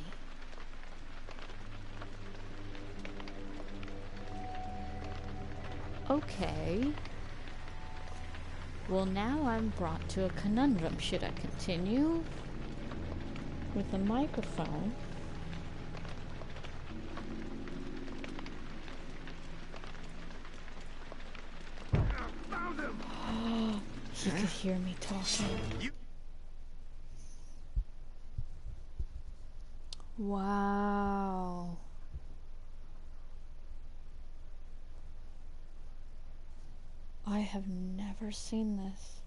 Okay. Well, now I'm brought to a conundrum. Should I continue with the microphone? Found him! He could hear me talking. Wow. I have never seen this.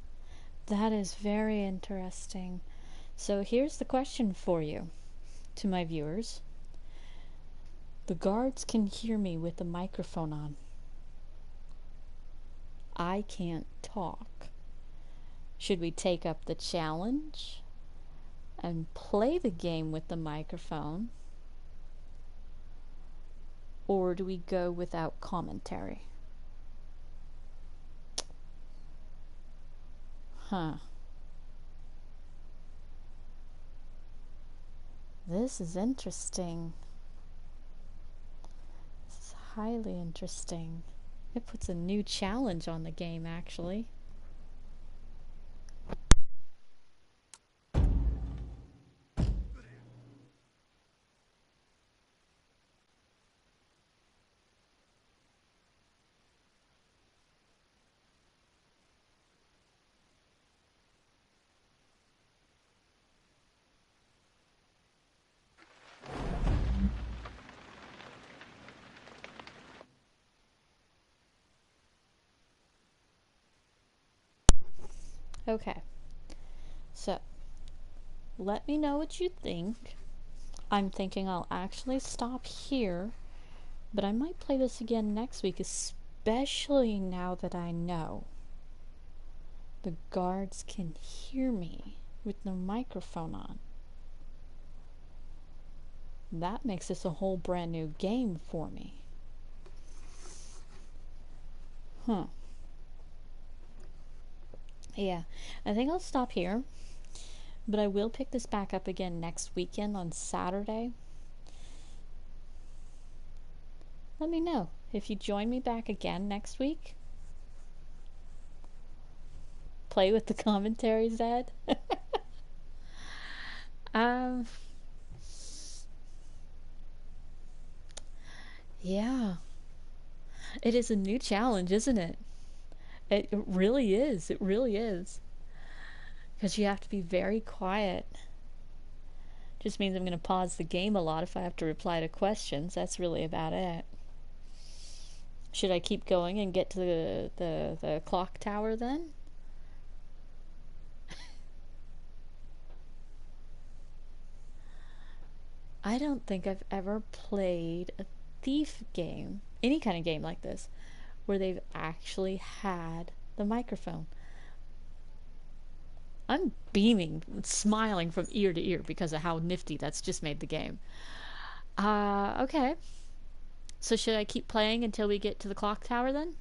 That is very interesting. So here's the question for you, to my viewers. The guards can hear me with the microphone on. I can't talk. Should we take up the challenge and play the game with the microphone? Or do we go without commentary? Huh. This is interesting. This is highly interesting. It puts a new challenge on the game, actually. Okay. So, let me know what you think. I'm thinking I'll actually stop here, but I might play this again next week, especially now that I know the guards can hear me with no microphone on. That makes this a whole brand new game for me. Yeah, I think I'll stop here, but I will pick this back up again next weekend on Saturday. Let me know if you join me back again next week. Play with the commentary, Zed. Yeah. It is a new challenge, isn't it? It really is. It really is. Because you have to be very quiet. Just means I'm going to pause the game a lot if I have to reply to questions. That's really about it. Should I keep going and get to the clock tower then? I don't think I've ever played a thief game, any kind of game like this, where they've actually had the microphone. I'm beaming, smiling from ear to ear because of how nifty that's just made the game. Okay. So should I keep playing until we get to the clock tower then?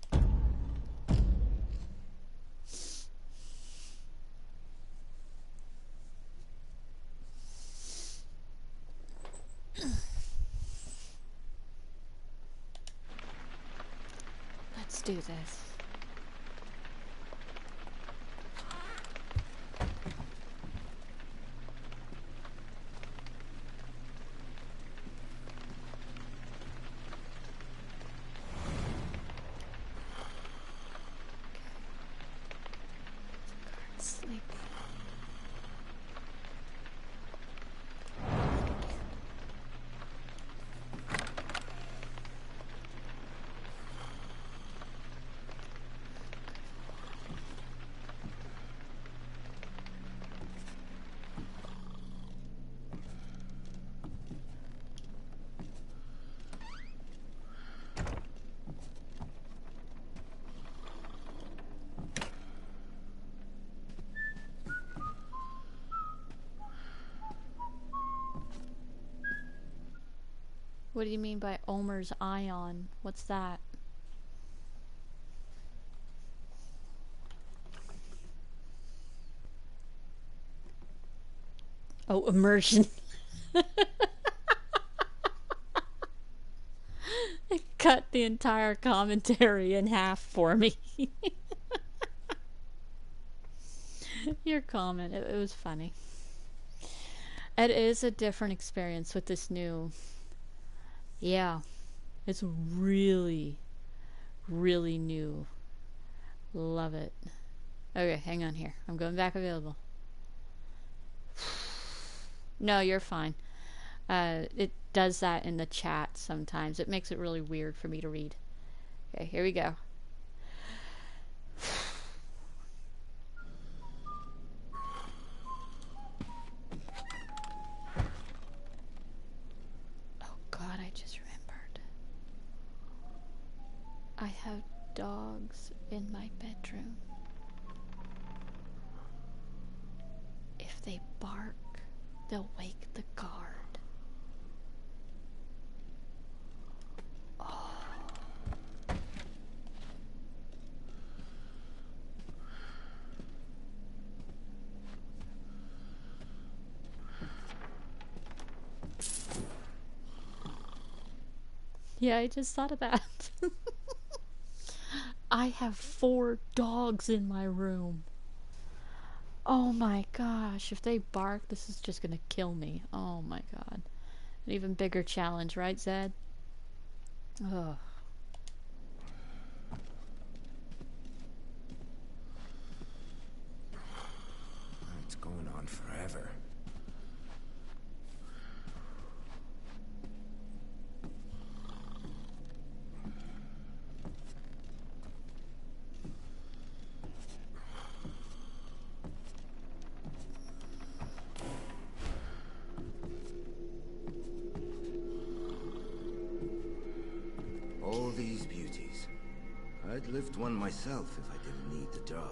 Let's do this. Sleep. What do you mean by Omer's Ion? What's that? Oh, immersion. It cut the entire commentary in half for me. Your comment, it was funny. It is a different experience with this new... Yeah, it's really, really new. Love it. Okay, hang on here. I'm going back available. No, you're fine. It does that in the chat sometimes. It makes it really weird for me to read. Okay, here we go. Oh God, I just remembered. I have dogs in my bedroom. If they bark, they'll wake the guard. Oh. Yeah, I just thought of that. I have 4 dogs in my room. Oh my gosh, if they bark, this is just gonna kill me. Oh my God. An even bigger challenge, right, Zed? Ugh. It's going on forever. could lift one myself if I didn't need the job.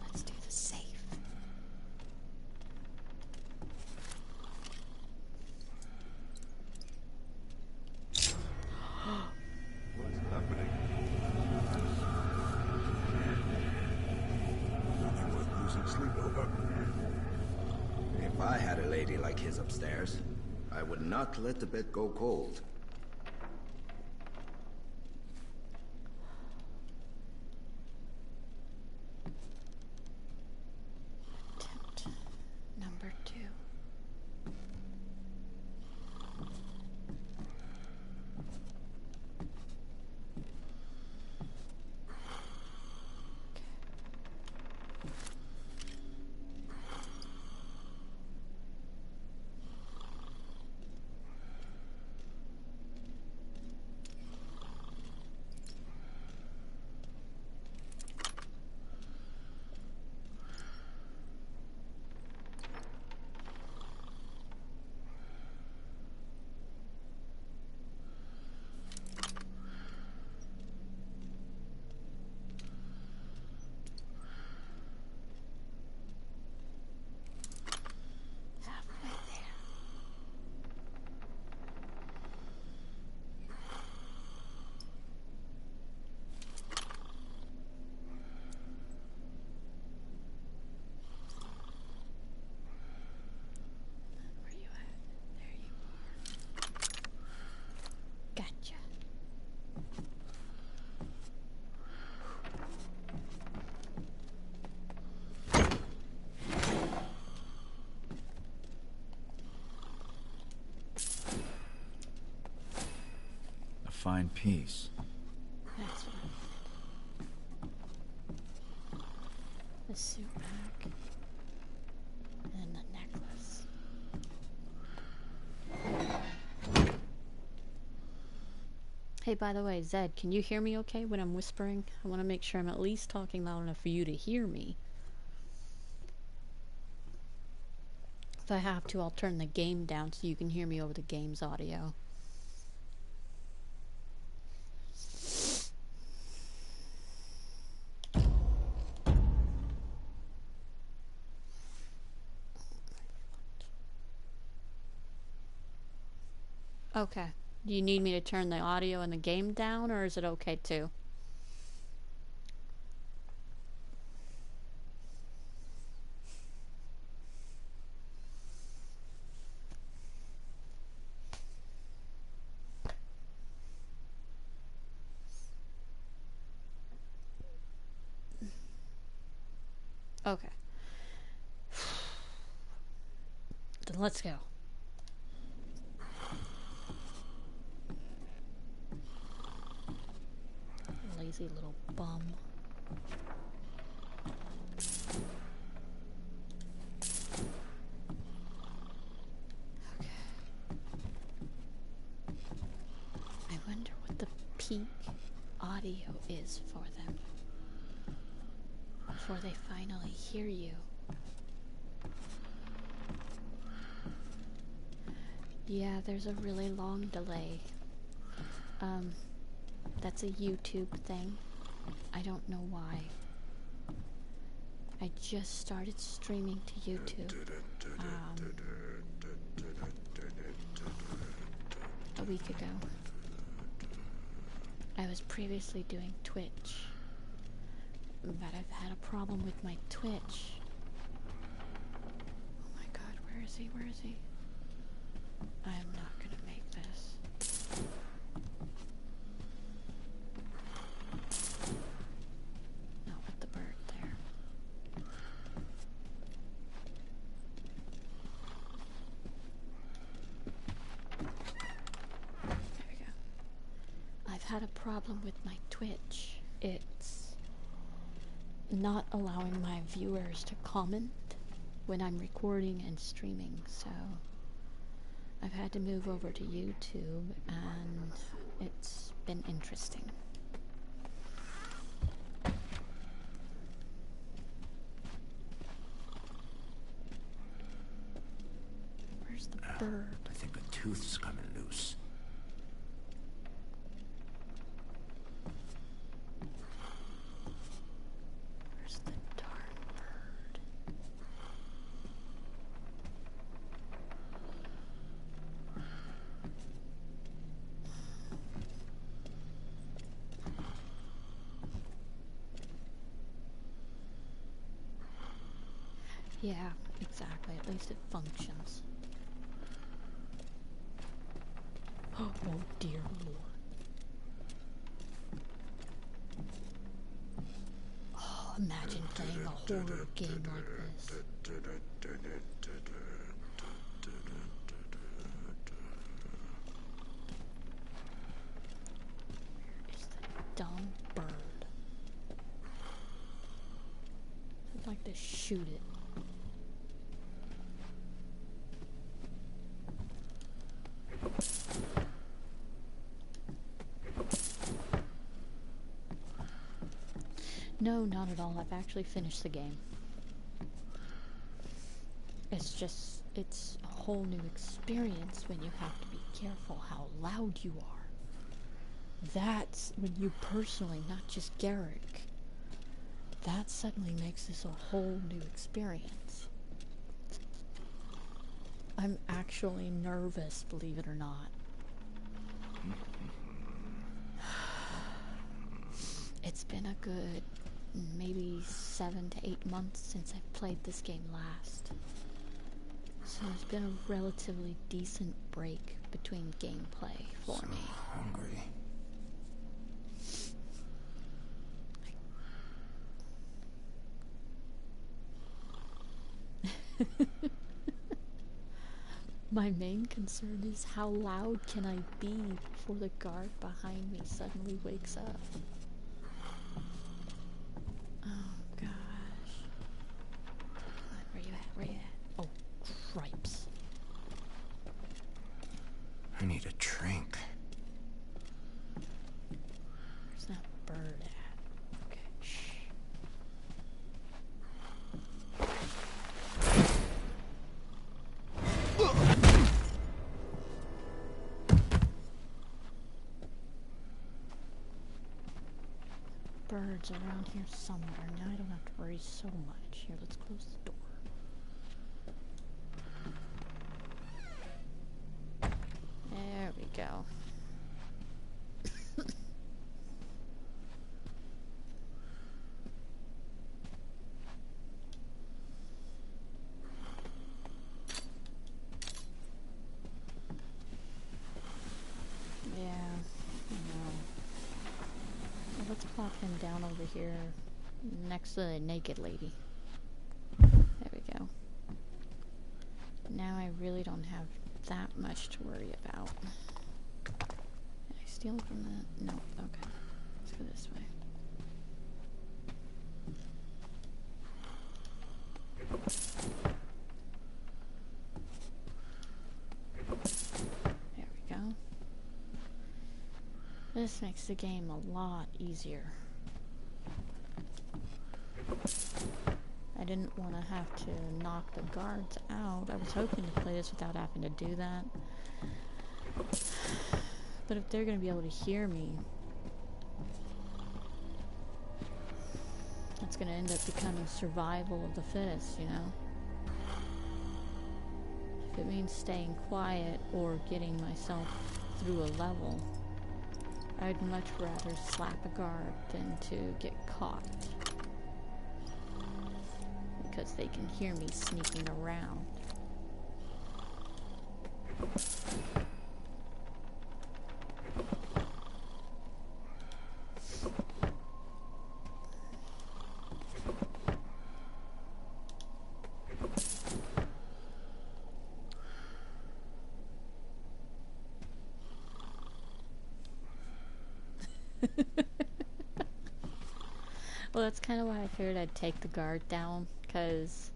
Let's do the safe. What's happening? Nothing worth losing sleep over. If I had a lady like his upstairs, I would not let the bed go cold. Attempt number 2. Gotcha. A fine piece. That's what I wanted. The suit bag. And the necklace. Hey, by the way, Zed, can you hear me okay when I'm whispering? I want to make sure I'm at least talking loud enough for you to hear me. If I have to, I'll turn the game down so you can hear me over the game's audio. Okay. Do you need me to turn the audio in the game down, or is it okay too? Okay. Then let's go. Lazy little bum. Okay. I wonder what the peak audio is for them before they finally hear you. Yeah, there's a really long delay. That's a YouTube thing. I don't know why. I just started streaming to YouTube a week ago. I was previously doing Twitch, but I've had a problem with my Twitch. Oh my god, where is he? Where is he? I am not gonna make this. Not with the bird there. There we go. I've had a problem with my Twitch. It's not allowing my viewers to comment when I'm recording and streaming, so I've had to move over to YouTube, and it's been interesting. bird. I think a tooth's coming loose. Where's the darn bird? Yeah, exactly. At least it functions. Oh dear Lord. Oh, imagine playing a horror game like this. It's the dumb bird. I'd like to shoot it. No, not at all. I've actually finished the game. It's just, it's a whole new experience when you have to be careful how loud you are. That's when you personally, not just Garrick. That suddenly makes this a whole new experience. I'm actually nervous, believe it or not. It's been a good maybe 7 to 8 months since I've played this game last. So it's been a relatively decent break between gameplay for me. Hungry. My main concern is how loud can I be before the guard behind me suddenly wakes up. Oh gosh. Where you at? Where you at? Oh, cripes. I need a drink. Where's that bird at? Okay, shh. Birds around here somewhere. Now I don't have to worry so much. Here, let's close the door. There we go. Let's plop him down over here next to the naked lady. There we go. Now I really don't have that much to worry about. Did I steal from that? No. Okay. Let's go this way. There we go. This makes the game a lot easier. I didn't want to have to knock the guards out. I was hoping to play this without having to do that. But if they're going to be able to hear me, it's going to end up becoming survival of the fittest, you know? If it means staying quiet or getting myself through a level, I'd much rather slap a guard than to get caught. Because they can hear me sneaking around. Well, that's kind of why I figured I'd take the guard down, because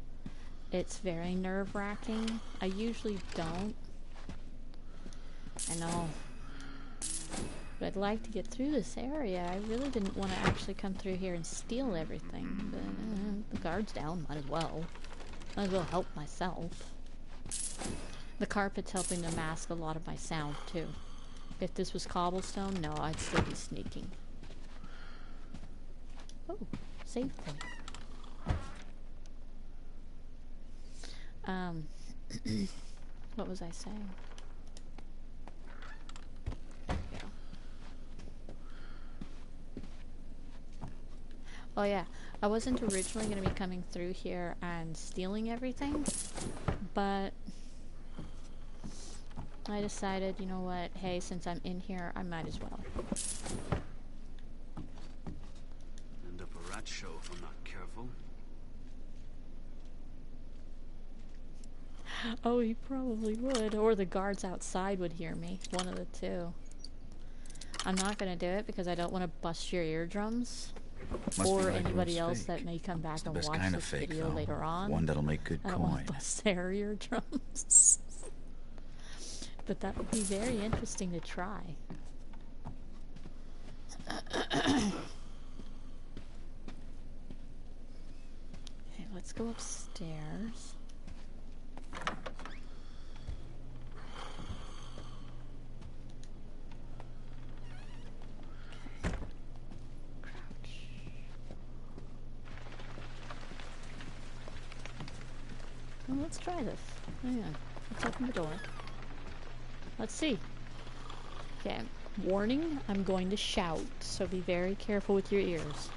it's very nerve-wracking. I usually don't. I know. But I'd like to get through this area. I really didn't want to actually come through here and steal everything, but the guard's down, might as well. Might as well help myself. The carpet's helping to mask a lot of my sound, too. If this was cobblestone, no, I'd still be sneaking. Oh, save point. What was I saying? There we go. Oh yeah, I wasn't originally going to be coming through here and stealing everything, but I decided, you know what, hey, since I'm in here, I might as well. End up a rat show if I'm not careful. Oh, he probably would. Or the guards outside would hear me. One of the two. I'm not going to do it because I don't want to bust your eardrums. Or like anybody else that may come back and watch this video later on. One that'll make good I don't want to bust their eardrums. But that would be very interesting to try. Okay, let's go upstairs. Well, let's try this. Hang on. Let's open the door. Let's see. Okay. Warning, I'm going to shout, so be very careful with your ears.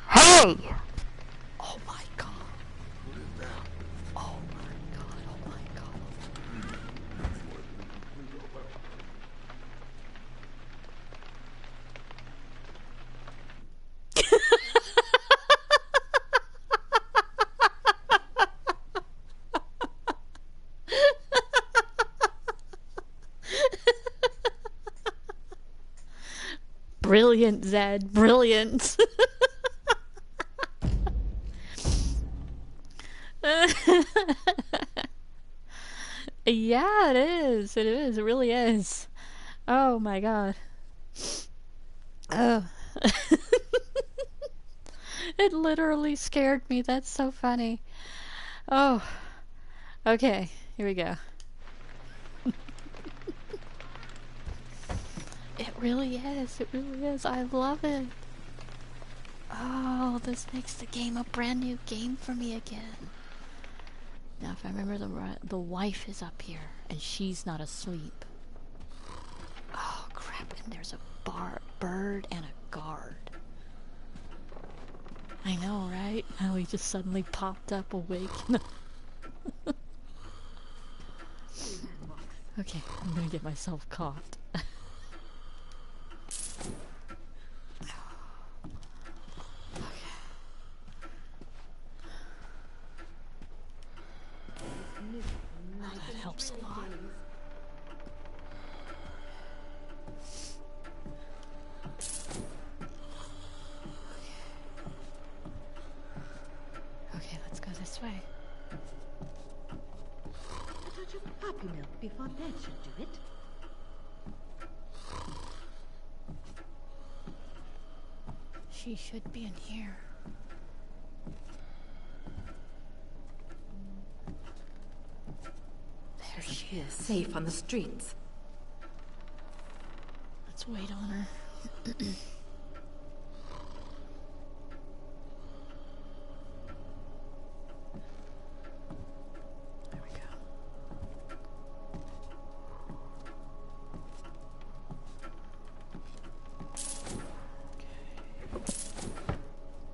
Hey! Oh my god. Oh my god, oh my god. Brilliant, Zed. Brilliant. Yeah, it is. It is. It really is. Oh my god. Oh. It literally scared me. That's so funny. Oh. Okay. Here we go. It really is. It really is. I love it. Oh, this makes the game a brand new game for me again. Now, if I remember, the wife is up here, and she's not asleep. Oh, crap. And there's a bird and a guard. I know, right? How he just suddenly popped up awake. Okay, I'm gonna get myself caught. That helps a lot. Okay, let's go this way. A touch of puppy milk before bed should do it. She should be in here. There she is. Safe on the streets. Let's wait on her. There we go. Okay.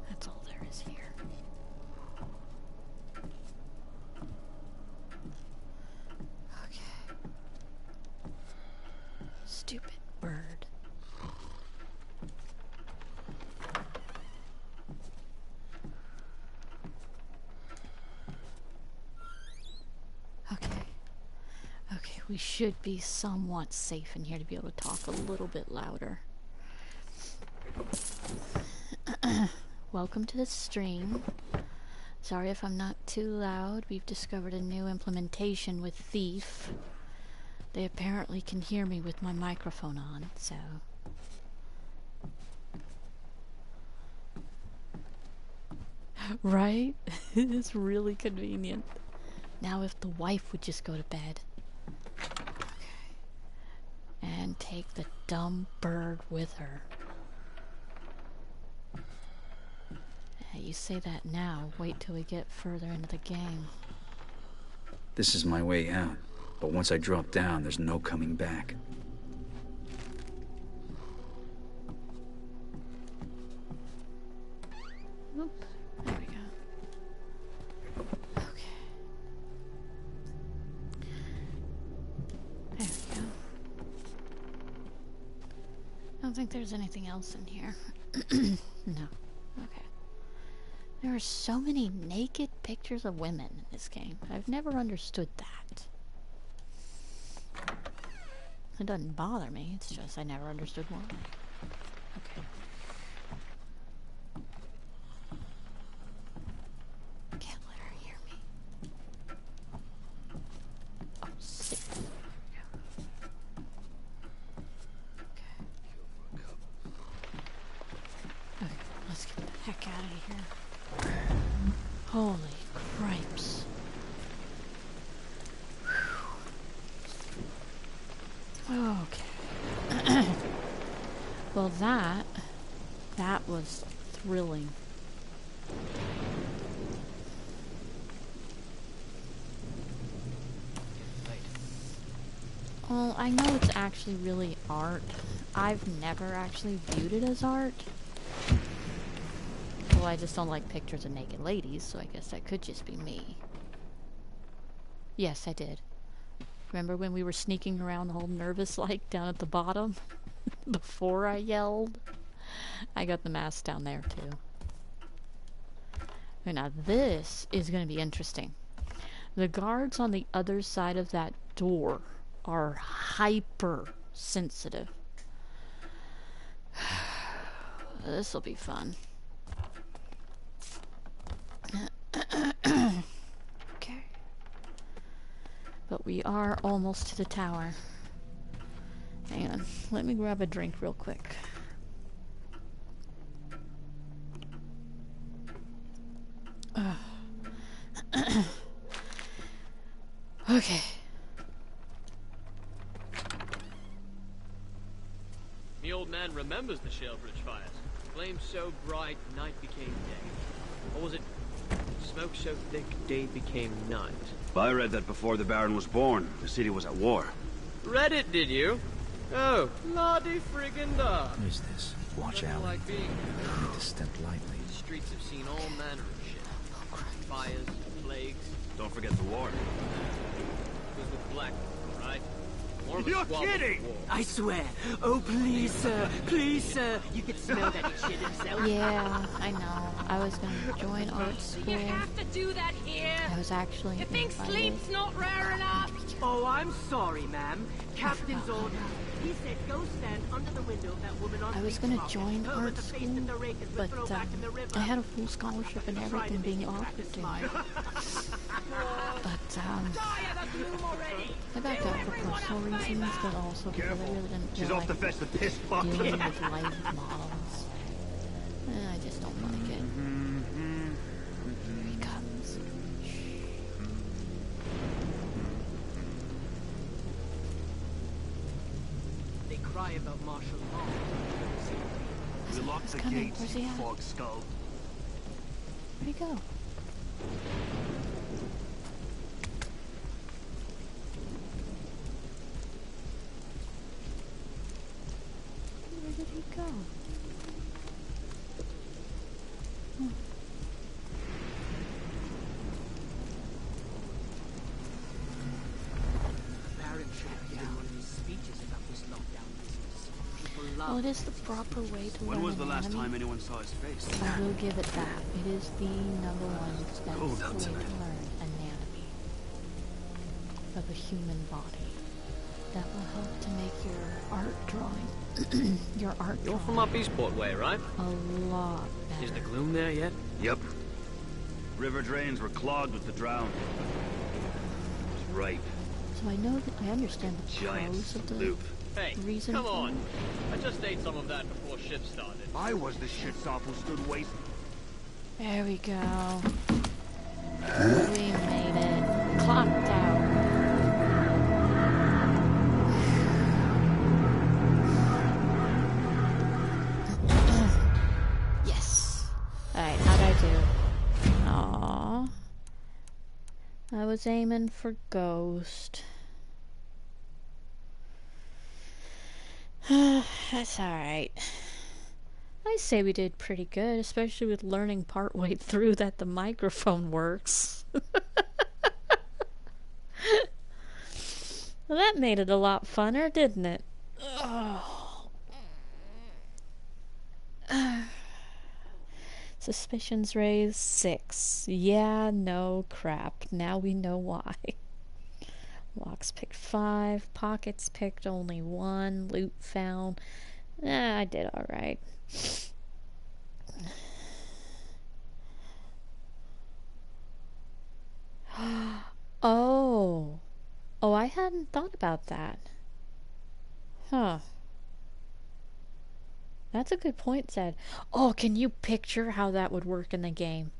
That's all there is here. Okay. Stupid bird. Okay. Okay, we should be somewhat safe in here to be able to talk a little bit louder. Welcome to the stream. Sorry if I'm not too loud. We've discovered a new implementation with Thief. They apparently can hear me with my microphone on, so... Right? It's really convenient. Now if the wife would just go to bed. Okay. And take the dumb bird with her. You say that now, wait till we get further into the game. This is my way out, but once I drop down, there's no coming back. Oop, there we go. Okay. There we go. I don't think there's anything else in here. No. Okay. There are so many naked pictures of women in this game. I've never understood that. It doesn't bother me, it's just I never understood why. Okay. Can't let her hear me. Oh, shit. Okay, let's get the heck out of here. Holy cripes. Okay. Well, that was thrilling. Well, I know it's actually really art. I've never actually viewed it as art. Well, I just don't like pictures of naked ladies, so I guess that could just be me. Yes, I did. Remember when we were sneaking around all nervous-like down at the bottom? Before I yelled? I got the mask down there, too. Okay, now this is going to be interesting. The guards on the other side of that door are hyper-sensitive. This'll be fun. Okay. But we are almost to the tower. Hang on. Let me grab a drink real quick. Okay. The old man remembers the Shalebridge fires. Flames so bright, night became day. Or was it smoke so thick, day became night? I read that before the Baron was born, the city was at war. Read it, did you? Oh, bloody friggin' da. What is this? Watch out. Like being I need to step lightly. The streets have seen all manner of shit. Fires, plagues. Don't forget the war. It was with Black, right? More of a You're squabble kidding! war. I swear. Oh, please, sir. Please, sir. You could smell that shit himself. Yeah, I know. I was going to join art school. You have to do that here. I was actually You think invited. sleep's not rare enough? Oh, I'm sorry, ma'am. Captain's order. He said go stand under the window of that woman on I was going to join art school, but I had a full scholarship and everything being offered to me. But I backed out for personal reasons, but also because I really didn't feel like dealing with live models. I just don't like it. Here he comes. They cry about martial law. We locked the coming. gates, Where's you he at? fog skull. Where'd he go? Where did he go? Baron should have given one of his speeches about this lockdown business. People love Well, it is the proper way to When learn was the last anatomy. time anyone saw his face? I will give it that. It is the number one best Cold way outside. to learn anatomy of a human body. That will help to make your art drawing, your art You're drawing from up Eastport way, right? a lot better. Is the gloom there yet? Yep. River drains were clogged with the drowned. It was ripe. So I know that I understand the Giant pros of the sloop. Hey, reason come for on. it. I just ate some of that before shift started. I was the shit sop who stood wasting. There we go. We made it. Clock tower. Yes. Alright, how'd I do? Aww. I was aiming for Ghost. That's alright. I say we did pretty good, especially with learning partway through that the microphone works. Well, that made it a lot funner, didn't it? Oh. Suspicions raised 6. Yeah, no crap. Now we know why. Locks picked 5. Pockets picked only 1. Loot found. I did alright. Oh. Oh, I hadn't thought about that. Huh. That's a good point, Zed. Oh, can you picture how that would work in the game?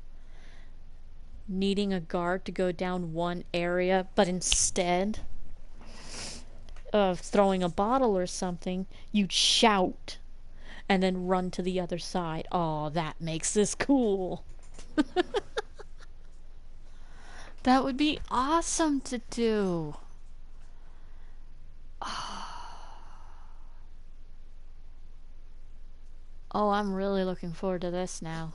Needing a guard to go down one area, but instead of throwing a bottle or something, you'd shout and then run to the other side. Oh, that makes this cool. That would be awesome to do. Oh, I'm really looking forward to this now.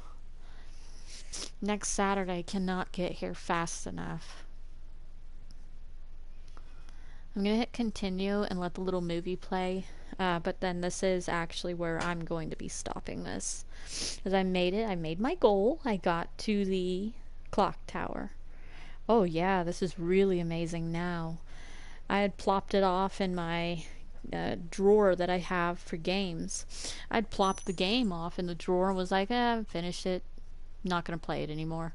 Next Saturday cannot get here fast enough. I'm gonna hit continue and let the little movie play, but then this is actually where I'm going to be stopping this. Because I made it, I made my goal, I got to the clock tower. Oh yeah, this is really amazing now. I had plopped it off in my drawer that I have for games. I'd plopped the game off in the drawer and was like, I've finished it, not gonna play it anymore.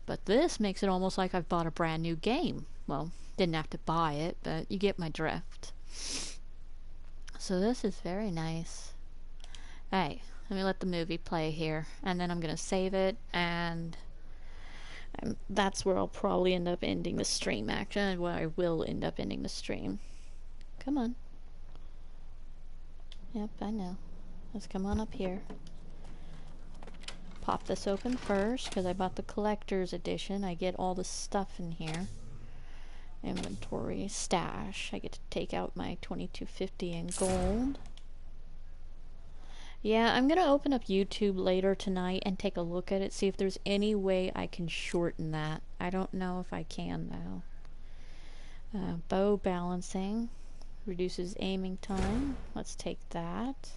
But this makes it almost like I've bought a brand new game. Well, didn't have to buy it, but you get my drift. So this is very nice. Hey, let me let the movie play here, and then I'm gonna save it, and that's where I'll probably end up ending the stream, actually, where I will end up ending the stream. Come on. Yep, I know. Let's come on up here. Pop this open first, because I bought the collector's edition. I get all the stuff in here. Inventory, stash. I get to take out my 2250 in gold. Yeah, I'm gonna open up YouTube later tonight and take a look at it, see if there's any way I can shorten that. I don't know if I can, though. Bow balancing. Reduces aiming time. Let's take that.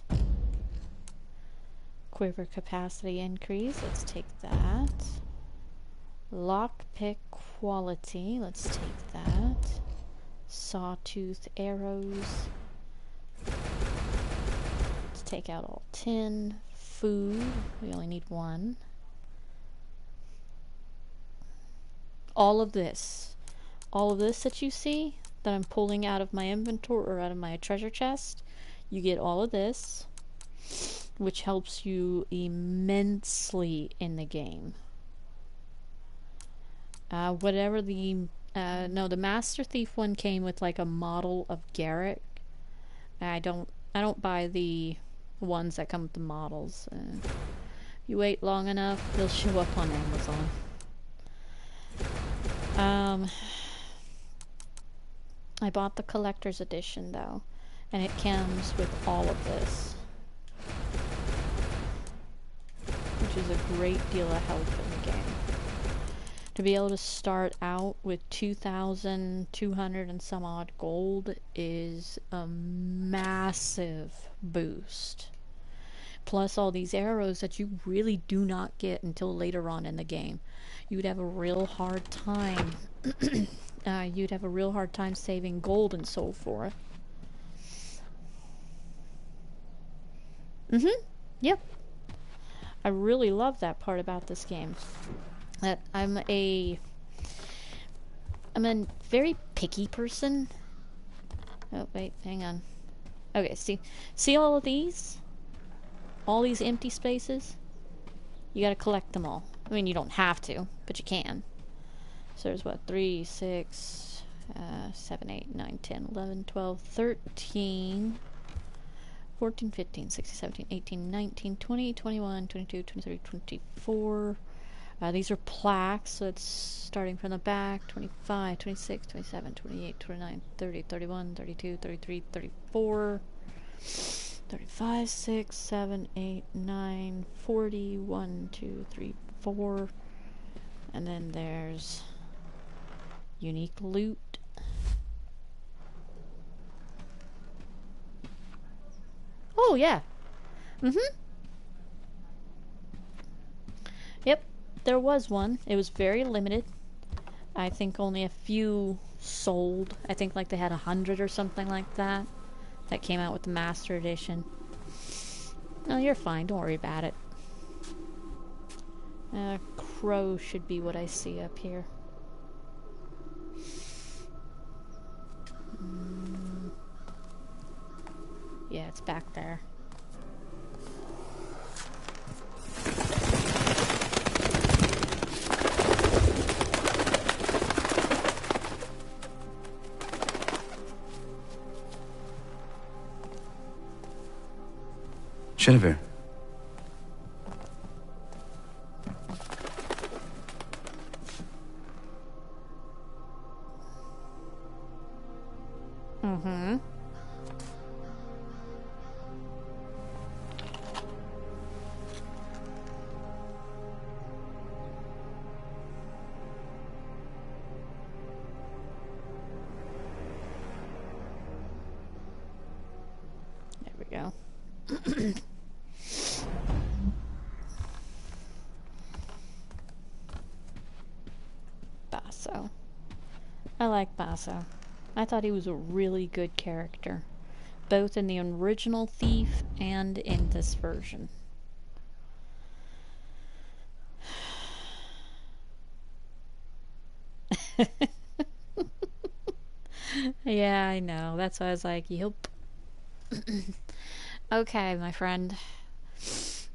Quiver capacity increase. Let's take that. Lockpick quality. Let's take that. Sawtooth arrows. Let's take out all 10. Food. We only need 1. All of this that you see that I'm pulling out of my inventory or out of my treasure chest, you get all of this, which helps you immensely in the game. Whatever the no, the Master Thief one came with like a model of Garrett. I don't buy the ones that come with the models. You wait long enough, they'll show up on Amazon. I bought the collector's edition though, and it comes with all of this, which is a great deal of help in the game. To be able to start out with 2,200 and some odd gold is a massive boost. Plus all these arrows that you really do not get until later on in the game. You'd have a real hard time saving gold and so forth. Yep. I really love that part about this game. That I'm a very picky person. Oh wait, hang on. Okay, see all of these? All these empty spaces? You gotta collect them all. I mean, you don't have to, but you can. So there's what, 3, 6, 7, 8, 9, 10, 11, 12, 13, 14, 15, 16, 17, 18, 19, 20, 21, 22, 23, 24. These are plaques, so it's starting from the back. 25, 26, 27, 28, 29, 30, 31, 32, 33, 34, 35, 6, 7, 8, 9, 40, 1, 2, 3, 4. And then there's unique loot. Oh, yeah. Yep, there was one. It was very limited. I think only a few sold. I think like they had 100 or something like that. That came out with the Master Edition. No, you're fine. Don't worry about it. Crow should be what I see up here. Yeah, it's back there. Jennifer. There we go. Basso. I like Basso. I thought he was a really good character, both in the original Thief and in this version. Yeah, I know. That's why I was like, yep. Okay, my friend.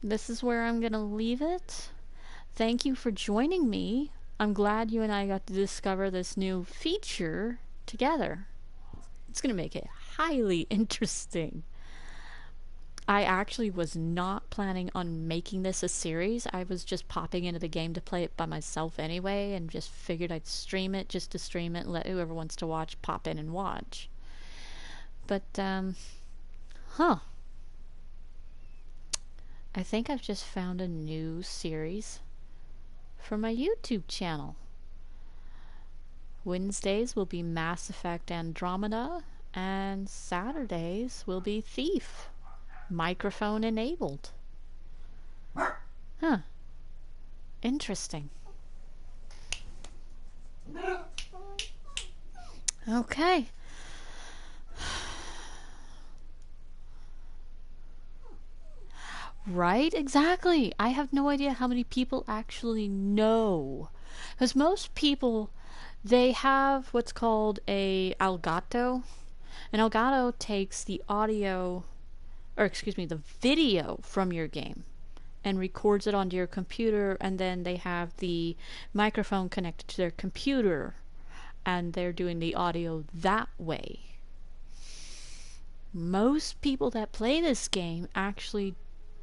This is where I'm gonna leave it. Thank you for joining me. I'm glad you and I got to discover this new feature together. It's gonna make it highly interesting. I actually was not planning on making this a series. I was just popping into the game to play it by myself anyway, and just figured I'd stream it just to stream it and let whoever wants to watch pop in and watch. But, I think I've just found a new series for my YouTube channel. Wednesdays will be Mass Effect Andromeda, and Saturdays will be Thief. Microphone enabled. Huh. Interesting. Okay. Right? Exactly. I have no idea how many people actually know. Because most people, they have what's called a Elgato. An Elgato takes the audio, or excuse me, the video from your game and records it onto your computer, and then they have the microphone connected to their computer and they're doing the audio that way. Most people that play this game actually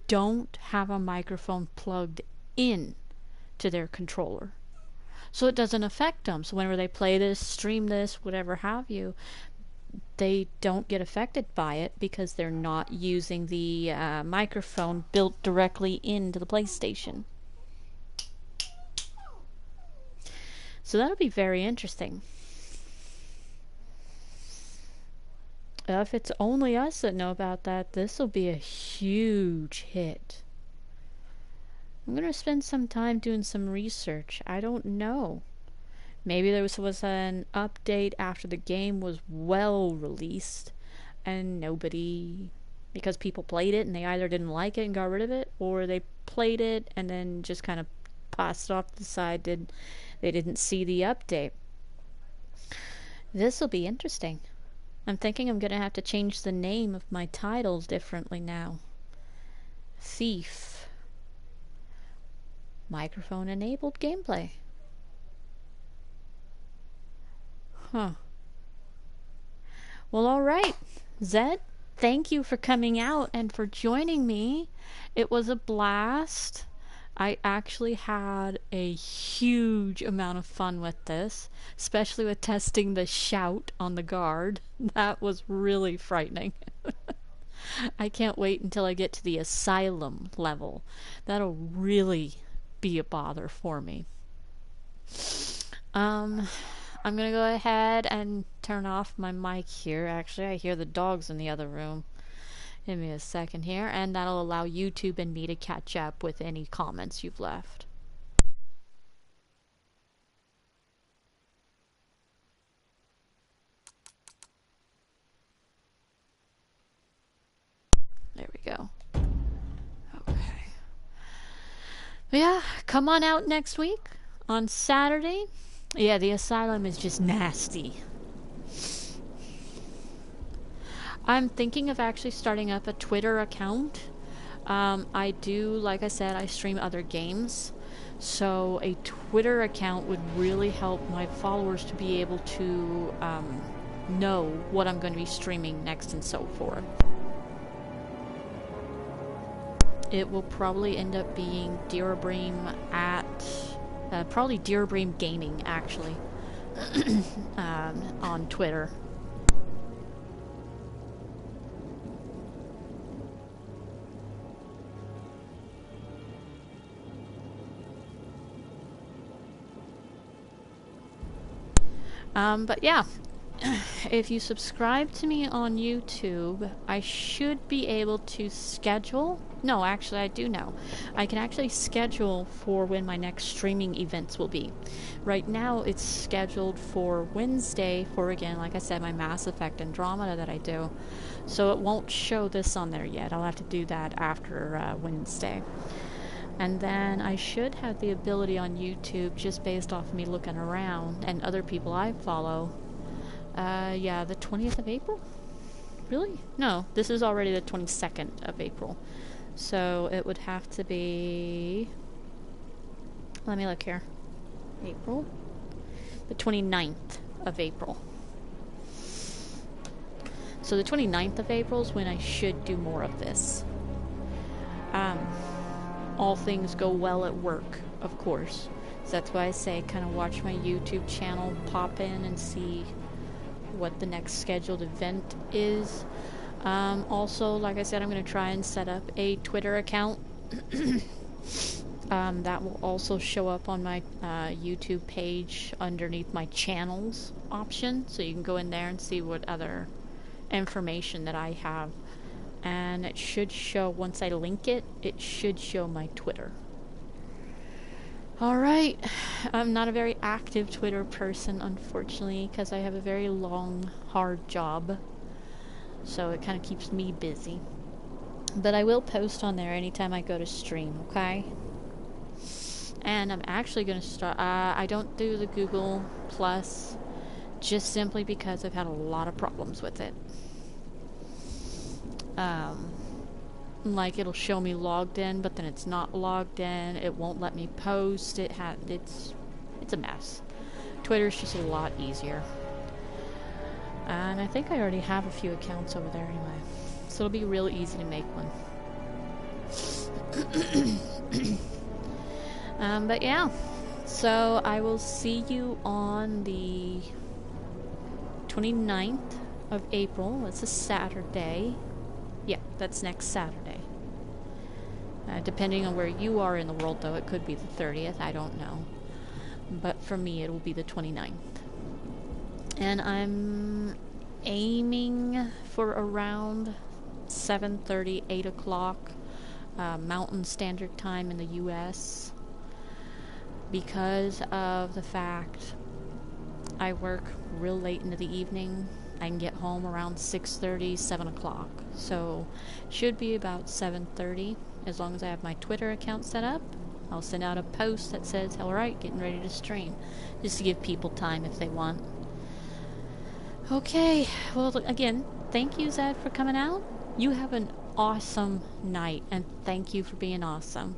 don't have a microphone plugged in to their controller, so it doesn't affect them. So whenever they play this, stream this, whatever have you, they don't get affected by it because they're not using the microphone built directly into the PlayStation. So that'll be very interesting. If it's only us that know about that, this will be a huge hit. I'm going to spend some time doing some research. I don't know. Maybe there was an update after the game was well released and nobody, because people played it and they either didn't like it and got rid of it, or they played it and then just kind of passed it off to the side, they didn't see the update. This will be interesting. I'm thinking I'm going to have to change the name of my titles differently now. Thief. Microphone-enabled gameplay. Huh. Well, alright. Zed, thank you for coming out and for joining me. It was a blast. I actually had a huge amount of fun with this, especially with testing the shout on the guard. That was really frightening. I can't wait until I get to the asylum level. That'll really be a bother for me. I'm gonna go ahead and turn off my mic here. Actually, I hear the dogs in the other room. Give me a second here, and that'll allow YouTube and me to catch up with any comments you've left. There we go. Okay. But yeah, come on out next week on Saturday. Yeah, the asylum is just nasty. I'm thinking of actually starting up a Twitter account. I do, like I said, I stream other games. So a Twitter account would really help my followers to be able to know what I'm going to be streaming next and so forth. It will probably end up being Deerbream at... probably Deerbream Gaming, actually. On Twitter. But yeah, if you subscribe to me on YouTube, I should be able to schedule... No, actually I do know. I can actually schedule for when my next streaming events will be. Right now it's scheduled for Wednesday for, again, like I said, my Mass Effect Andromeda that I do. So it won't show this on there yet. I'll have to do that after Wednesday. And then I should have the ability on YouTube, just based off me looking around and other people I follow. Yeah, the 20th of April? Really? No, this is already the 22nd of April. So it would have to be... Let me look here. April? The 29th of April. So the 29th of April is when I should do more of this. All things go well at work, of course. So that's why I say kind of watch my YouTube channel, pop in and see what the next scheduled event is. Also, like I said, I'm going to try and set up a Twitter account. That will also show up on my YouTube page underneath my channels option. So you can go in there and see what other information that I have. And it should show, once I link it, it should show my Twitter. Alright, I'm not a very active Twitter person, unfortunately, because I have a very long, hard job. So it kind of keeps me busy. But I will post on there anytime I go to stream, okay? And I'm actually going to start... I don't do the Google Plus, just simply because I've had a lot of problems with it. Like it'll show me logged in, but then it's not logged in. It won't let me post. It's a mess. Twitter's just a lot easier. And I think I already have a few accounts over there anyway. So it'll be real easy to make one. But yeah. So I will see you on the 29th of April. It's a Saturday. Yeah, that's next Saturday. Depending on where you are in the world, though, it could be the 30th. I don't know. But for me, it will be the 29th. And I'm aiming for around 7:30, 8 o'clock Mountain Standard Time in the U.S. because of the fact I work real late into the evening. I can get home around 6:30, 7 o'clock. So, should be about 7:30. As long as I have my Twitter account set up, I'll send out a post that says, alright, getting ready to stream. Just to give people time if they want. Okay, well, again, thank you, Zed, for coming out. You have an awesome night, and thank you for being awesome.